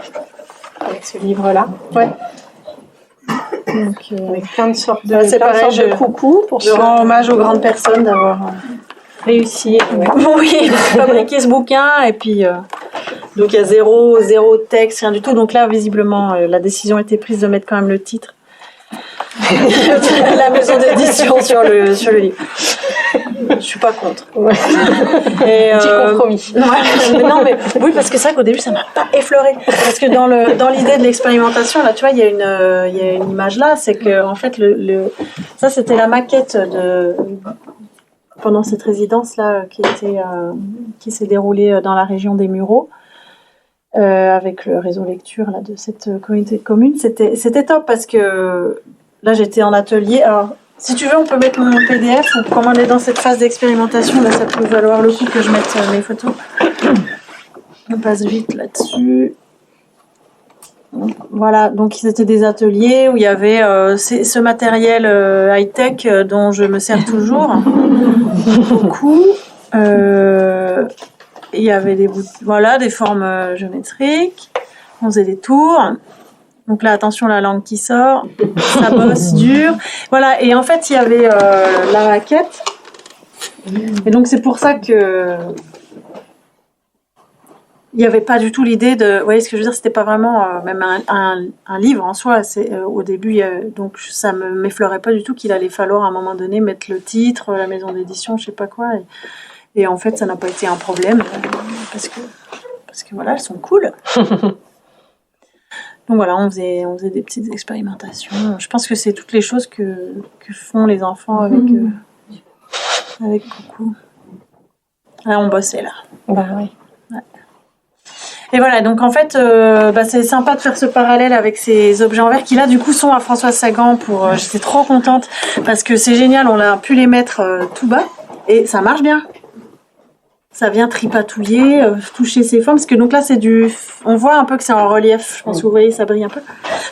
avec ce livre-là. Ouais. Donc, avec plein de sortes de, c'est pareil, de coucou. Je rends hommage aux grandes personnes d'avoir réussi. Oui, fabriquer ce bouquin. Et puis, donc il y a zéro texte, rien du tout. Donc là, visiblement, la décision a été prise de mettre quand même le titre. La maison d'édition sur le livre. Je suis pas contre. Ouais. Petit compromis. Mais oui, parce que c'est vrai qu'au début ça m'a pas effleuré. Parce que dans l'idée de l'expérimentation, là, tu vois, il y a une image là, c'est que en fait ça c'était la maquette pendant cette résidence là qui s'est déroulée dans la région des Mureaux. Avec le réseau lecture là, de cette communauté de communes, c'était top parce que là j'étais en atelier. Alors si tu veux on peut mettre mon PDF ou comme on est dans cette phase d'expérimentation là ça peut valoir le coup que je mette mes photos. On passe vite là-dessus. Voilà, donc c'était des ateliers où il y avait ce matériel high-tech dont je me sers toujours beaucoup. Il y avait des formes géométriques. On faisait des tours. Donc là, attention, la langue qui sort. Ça bosse dur. Voilà. Et en fait, il y avait la maquette. Et donc, c'est pour ça que il n'y avait pas du tout l'idée de... Vous voyez ce que je veux dire? C'était pas vraiment même un livre en soi. Au début, donc ça m'effleurait pas du tout qu'il allait falloir à un moment donné mettre le titre, la maison d'édition, je sais pas quoi. Et en fait, ça n'a pas été un problème parce que voilà, elles sont cool. Donc voilà, on faisait des petites expérimentations. Je pense que c'est toutes les choses que font les enfants avec Coucou. Là, on bossait là. Bah oui. Ouais. Et voilà, donc en fait, c'est sympa de faire ce parallèle avec ces objets en verre qui là, du coup, sont à Françoise Sagan. J'étais trop contente parce que c'est génial. On a pu les mettre tout bas et ça marche bien. Ça vient tripatouiller, toucher ses formes, parce que donc là on voit un peu que c'est en relief. Je pense que vous voyez, ça brille un peu.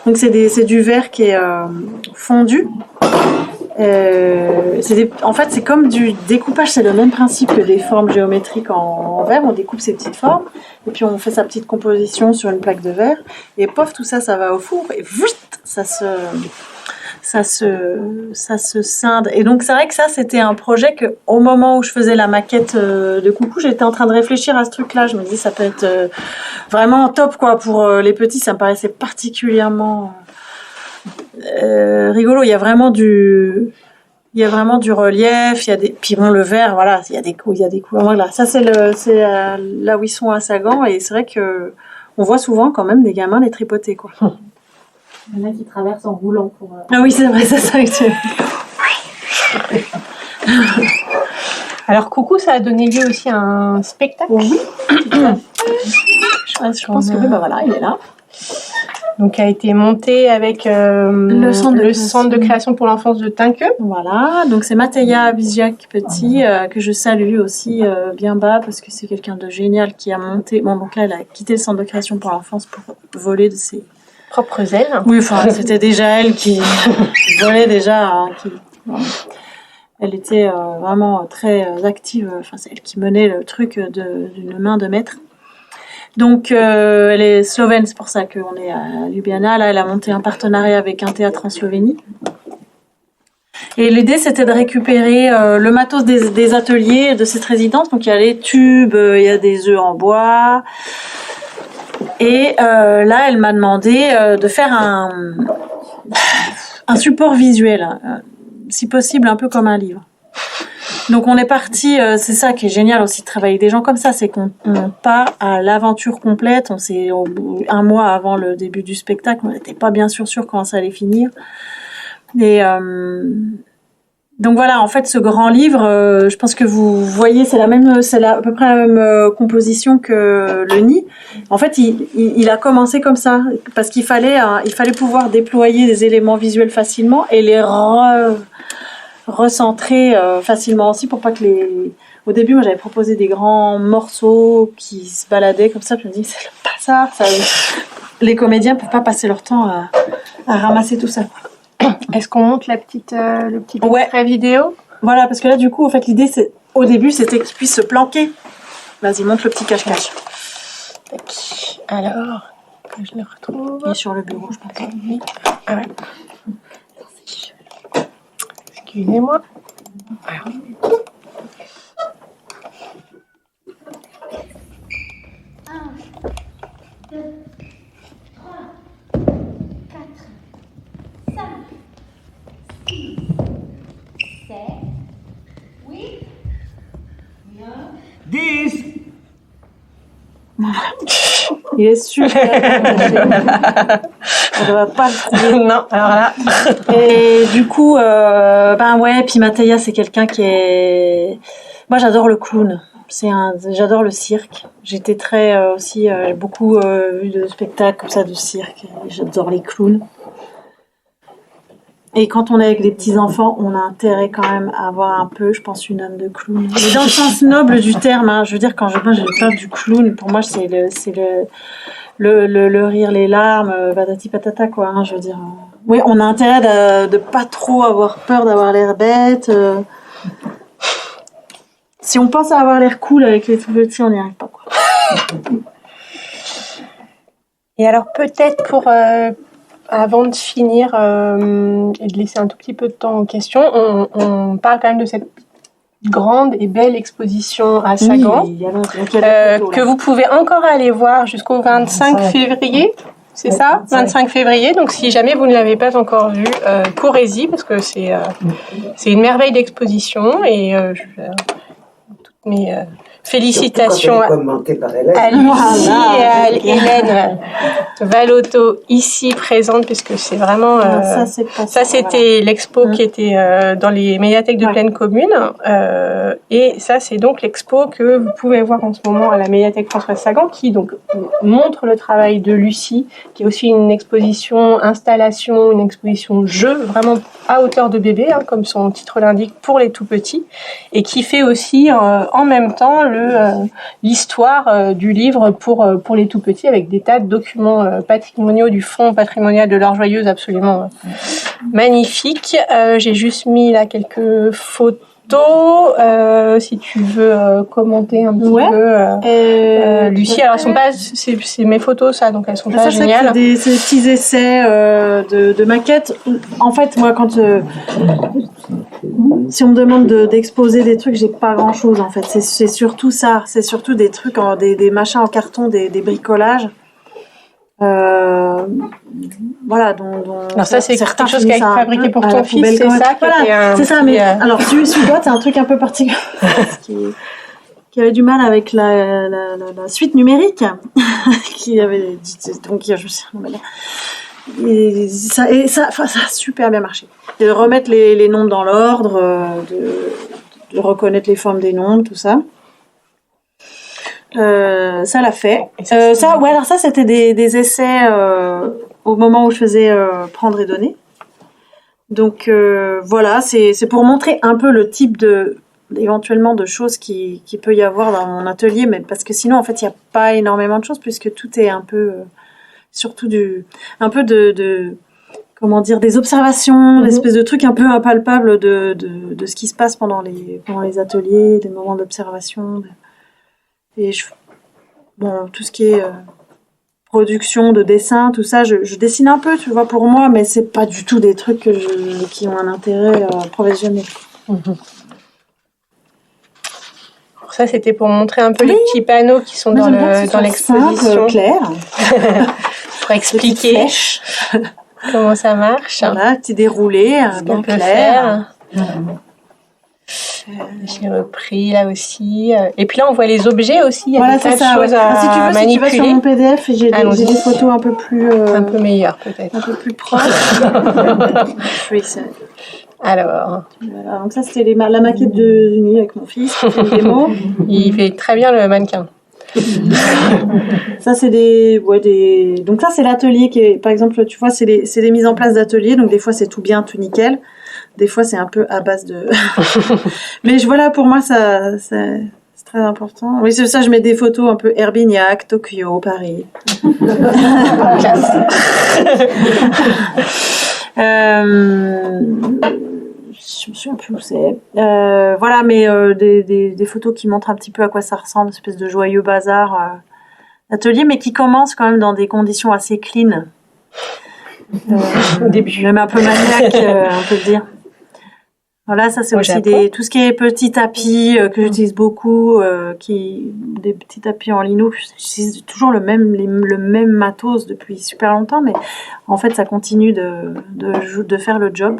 Donc c'est du verre qui est fondu. En fait, c'est comme du découpage. C'est le même principe que des formes géométriques en verre. On découpe ces petites formes et puis on fait sa petite composition sur une plaque de verre. Et pof, tout ça, ça va au four et vite, ça se scinde. Et donc c'est vrai que ça c'était un projet que au moment où je faisais la maquette de Coucou, j'étais en train de réfléchir à ce truc-là. Je me dis ça peut être vraiment top quoi pour les petits. Ça me paraissait particulièrement rigolo. Il y a vraiment du relief. Il y a des puis bon le verre voilà il y a des couleurs. Voilà ça c'est là où ils sont à Sagan et c'est vrai que on voit souvent quand même des gamins les tripoter quoi. Il y en a qui traversent en roulant pour... Ah oui, c'est vrai, c'est ça que tu... Alors, Coucou, ça a donné lieu aussi à un spectacle. Oui. Je pense que oui, voilà, il est là. donc qui a été monté avec le centre de création pour l'enfance de Tinqueux. Voilà, donc c'est Matéia Viziac Petit que je salue aussi bien bas parce que c'est quelqu'un de génial qui a monté. Bon, donc là, elle a quitté le centre de création pour l'enfance pour voler de ses Propres ailes. Oui, enfin, c'était déjà elle qui volait déjà. Hein, elle était vraiment très active. Enfin, c'est elle qui menait le truc d'une main de maître. Donc, elle est slovène, c'est pour ça qu'on est à Ljubljana. Là, elle a monté un partenariat avec un théâtre en Slovénie. Et l'idée, c'était de récupérer le matos des ateliers de cette résidence. Donc, il y a les tubes, il y a des œufs en bois. Et là, elle m'a demandé de faire un support visuel, si possible un peu comme un livre. Donc on est parti, c'est ça qui est génial aussi de travailler avec des gens comme ça, c'est qu'on part à l'aventure complète. On s'est un mois avant le début du spectacle, on n'était pas bien sûr comment ça allait finir. Et donc voilà, en fait, ce grand livre, je pense que vous voyez, c'est à peu près la même composition que le nid. En fait, il a commencé comme ça parce qu'il fallait pouvoir déployer des éléments visuels facilement et les recentrer facilement aussi pour pas que Au début, moi, j'avais proposé des grands morceaux qui se baladaient comme ça. Puis je me dis, c'est le bazar. Les comédiens peuvent pas passer leur temps à ramasser tout ça. Est-ce qu'on monte le petit extrait vidéo ? Voilà, parce que là, du coup, en fait, l'idée, au début, c'était qu'ils puissent se planquer. Vas-y, monte le petit cache-cache. Alors, que je le retrouve. Il est sur le bureau, je pense. Ah ouais. Excusez-moi. Alors. Il est super. On ne va pas le trouver. Non, alors là. Et du coup, puis Matéia, c'est quelqu'un qui est... Moi, j'adore le clown. J'adore le cirque. J'étais très aussi... j'ai beaucoup vu de spectacles comme ça de cirque. J'adore les clowns. Et quand on est avec des petits-enfants, on a intérêt quand même à avoir un peu, je pense, une âme de clown. Mais dans le sens noble du terme, hein. Je veux dire, quand j'ai peur du clown, pour moi, c'est le rire, les larmes, patati patata, quoi. Hein, je veux dire. Oui, on a intérêt de pas trop avoir peur d'avoir l'air bête. Si on pense à avoir l'air cool avec les tout petits, on n'y arrive pas, quoi. Et alors, peut-être pour... avant de finir et de laisser un tout petit peu de temps aux questions, on parle quand même de cette grande et belle exposition à Sagan, que vous pouvez encore aller voir jusqu'au 25 février, c'est ça ? 25 février, donc si jamais vous ne l'avez pas encore vu, courez-y, parce que c'est une merveille d'exposition, et toutes mes... félicitations à Lucie et à Hélène Valotto ici présente, puisque c'est vraiment ça c'était l'expo qui était dans les médiathèques de Plaine Commune, et ça c'est donc l'expo que vous pouvez voir en ce moment à la médiathèque Françoise Sagan, qui donc montre le travail de Lucie, qui est aussi une exposition installation, une exposition jeu, vraiment à hauteur de bébé, hein, comme son titre l'indique, pour les tout petits, et qui fait aussi en même temps l'histoire du livre pour les tout petits, avec des tas de documents patrimoniaux du fonds patrimonial de l'Or Joyeuse absolument magnifiques. J'ai juste mis là quelques photos. Si tu veux commenter un petit peu, Lucie. Alors, elles sont pas, c'est mes photos, ça, donc elles sont pas géniales. C'est des petits essais de maquettes. En fait, moi, si on me demande d'exposer des trucs, j'ai pas grand chose, en fait. C'est surtout ça. C'est surtout des trucs, des machins en carton, des bricolages. Voilà, alors ça c'est quelque chose qui a été fabriqué pour ton fils, c'est ça, voilà, c'est ça, mais alors celui-là c'est un truc un peu particulier qui avait du mal avec la suite numérique qui avait donc je me suis et ça a super bien marché, de remettre les nombres dans l'ordre, de reconnaître les formes des nombres, tout ça. Ça l'a fait. Et ça, Alors ça, c'était des essais au moment où je faisais prendre et donner. Donc voilà, c'est pour montrer un peu le type éventuellement de choses qui peut y avoir dans mon atelier, mais parce que sinon en fait il n'y a pas énormément de choses puisque tout est un peu surtout un peu de comment dire, des observations, d'espèces de trucs un peu impalpables de ce qui se passe pendant les ateliers, des moments d'observation. Et tout ce qui est production de dessin, tout ça, je dessine un peu, tu vois, pour moi, mais c'est pas du tout des trucs qui ont un intérêt professionnel. Alors ça, c'était pour montrer un peu les petits panneaux qui sont dans l'exposition. Simple, clair. Pour expliquer comment ça marche. Voilà, petit déroulé, bien clair. J'ai repris là aussi. Et puis là, on voit les objets aussi. Il y a des tas de choses si tu veux, manipuler. Si tu vas sur mon PDF, j'ai des photos un peu plus... un peu meilleures, peut-être. Un peu plus proches. Oui, c'est... Alors... Voilà, donc ça, c'était la maquette de nuit avec mon fils, qui fait une démo. Il fait très bien le mannequin. Ça, c'est donc ça, c'est l'atelier qui est, par exemple, tu vois, c'est des mises en place d'ateliers. Donc des fois, c'est tout bien, tout nickel. Des fois, c'est un peu à base de... Mais voilà, pour moi, c'est très important. Oui, c'est ça, je mets des photos un peu Herbignac, Tokyo, Paris. Je me souviens plus où c'est. Voilà, mais des photos qui montrent un petit peu à quoi ça ressemble, une espèce de joyeux bazar d'atelier, mais qui commence quand même dans des conditions assez clean. Au début. Même un peu maniaque, on peut le dire. Voilà, ça c'est aussi tout ce qui est petits tapis que j'utilise beaucoup, des petits tapis en lino. J'utilise toujours le même matos depuis super longtemps, mais en fait ça continue de faire le job.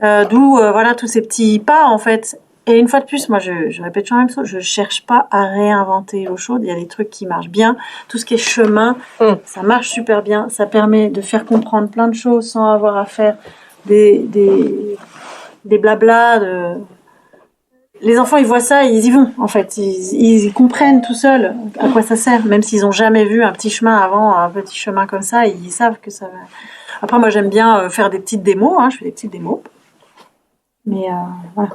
D'où voilà tous ces petits pas en fait. Et une fois de plus, moi je répète toujours la même chose, je cherche pas à réinventer l'eau chaude. Il y a des trucs qui marchent bien. Tout ce qui est chemin, ça marche super bien. Ça permet de faire comprendre plein de choses sans avoir à faire des blablas. Les enfants, ils voient ça, ils y vont en fait. Ils comprennent tout seuls à quoi ça sert, même s'ils ont jamais vu un petit chemin avant, un petit chemin comme ça, ils savent que ça va. Après, moi, j'aime bien faire des petites démos. Je fais des petites démos. Mais voilà.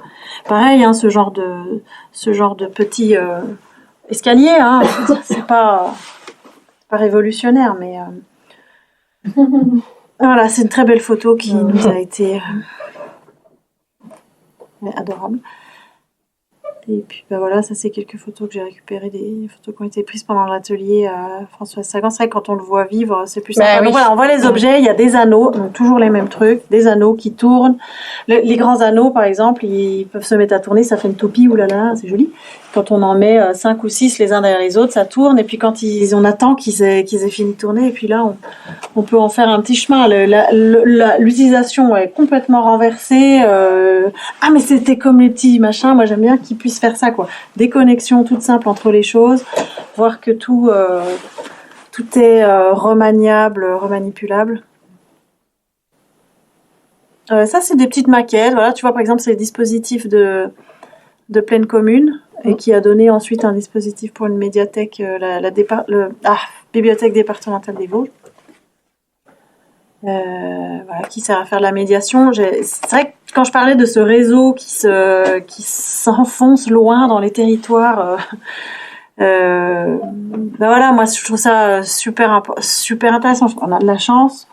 Pareil, ce genre de petit escalier, c'est pas révolutionnaire, mais voilà, c'est une très belle photo qui nous a été adorable. Et puis voilà, ça c'est quelques photos que j'ai récupérées, des photos qui ont été prises pendant l'atelier à Françoise Sagan. C'est vrai que quand on le voit vivre, c'est plus sympa. Donc voilà, on voit les objets, il y a des anneaux, donc toujours les mêmes trucs, des anneaux qui tournent. Les grands anneaux, par exemple, ils peuvent se mettre à tourner, ça fait une toupie, oulala, c'est joli. Quand on en met 5 ou 6 les uns derrière les autres, ça tourne, et puis quand on attend qu'ils aient fini de tourner, et puis là, on peut en faire un petit chemin. L'utilisation est complètement renversée. Mais c'était comme les petits machins, moi j'aime bien qu'ils puissent faire ça, quoi. Des connexions toutes simples entre les choses, voir que tout est remaniable, remanipulable. Ça, c'est des petites maquettes. Voilà, tu vois, par exemple, c'est les dispositifs de pleine commune, et qui a donné ensuite un dispositif pour une médiathèque, bibliothèque départementale des Vosges. Voilà, qui sert à faire de la médiation. C'est vrai que quand je parlais de ce réseau qui s'enfonce loin dans les territoires, voilà, moi je trouve ça super intéressant. On a de la chance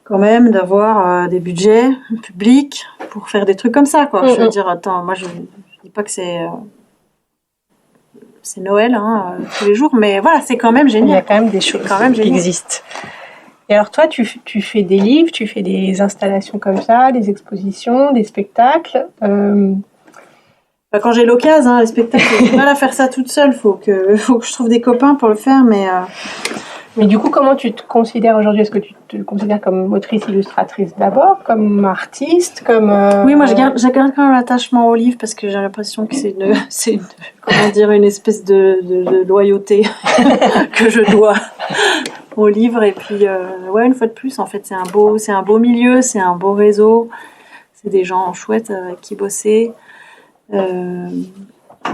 quand même d'avoir des budgets publics pour faire des trucs comme ça, quoi. Je veux dire, attends, moi je dis pas que c'est Noël tous les jours, mais voilà, c'est quand même génial. Il y a quand même des choses qui existent. Et alors toi, tu fais des livres, tu fais des installations comme ça, des expositions, des spectacles. Quand j'ai l'occasion, les spectacles, j'ai du mal à faire ça toute seule. Faut que je trouve des copains pour le faire, mais. Mais du coup, comment tu te considères aujourd'hui ? Est-ce que tu te considères comme autrice illustratrice d'abord, comme artiste, comme Oui, moi, je garde quand même l'attachement au livre parce que j'ai l'impression que c'est une espèce de loyauté que je dois au livre. Et puis, une fois de plus, en fait, c'est un beau milieu, c'est un beau réseau, c'est des gens chouettes avec qui bosser.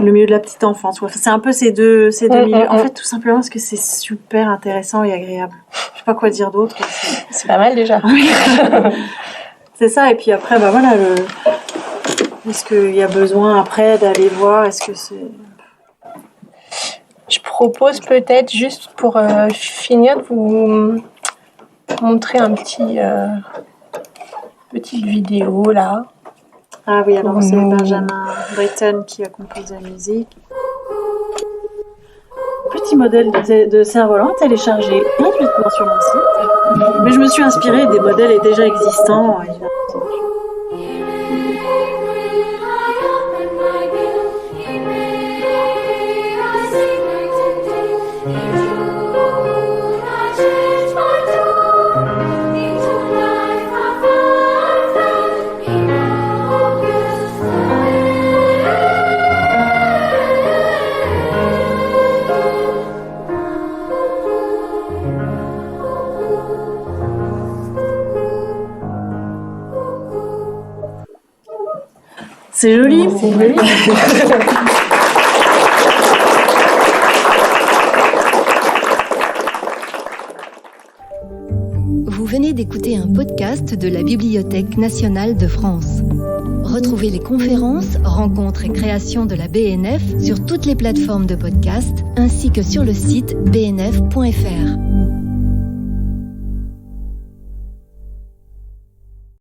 le milieu de la petite enfance. Ouais. C'est un peu ces deux milieux. En mm. fait, tout simplement parce que c'est super intéressant et agréable. Je sais pas quoi dire d'autre. C'est pas mal déjà. C'est ça. Et puis après, bah voilà, est-ce qu'il y a besoin après d'aller voir? Est-ce que c'est... Je propose peut-être juste pour finir de vous montrer un petite vidéo là. Ah oui, alors c'est Benjamin Britten qui a composé la musique. Petit modèle de cerf-volant téléchargé gratuitement sur mon site. Mais je me suis inspirée des modèles déjà existants. C'est joli. C'est joli. Vous venez d'écouter un podcast de la Bibliothèque nationale de France. Retrouvez les conférences, rencontres et créations de la BNF sur toutes les plateformes de podcast ainsi que sur le site bnf.fr.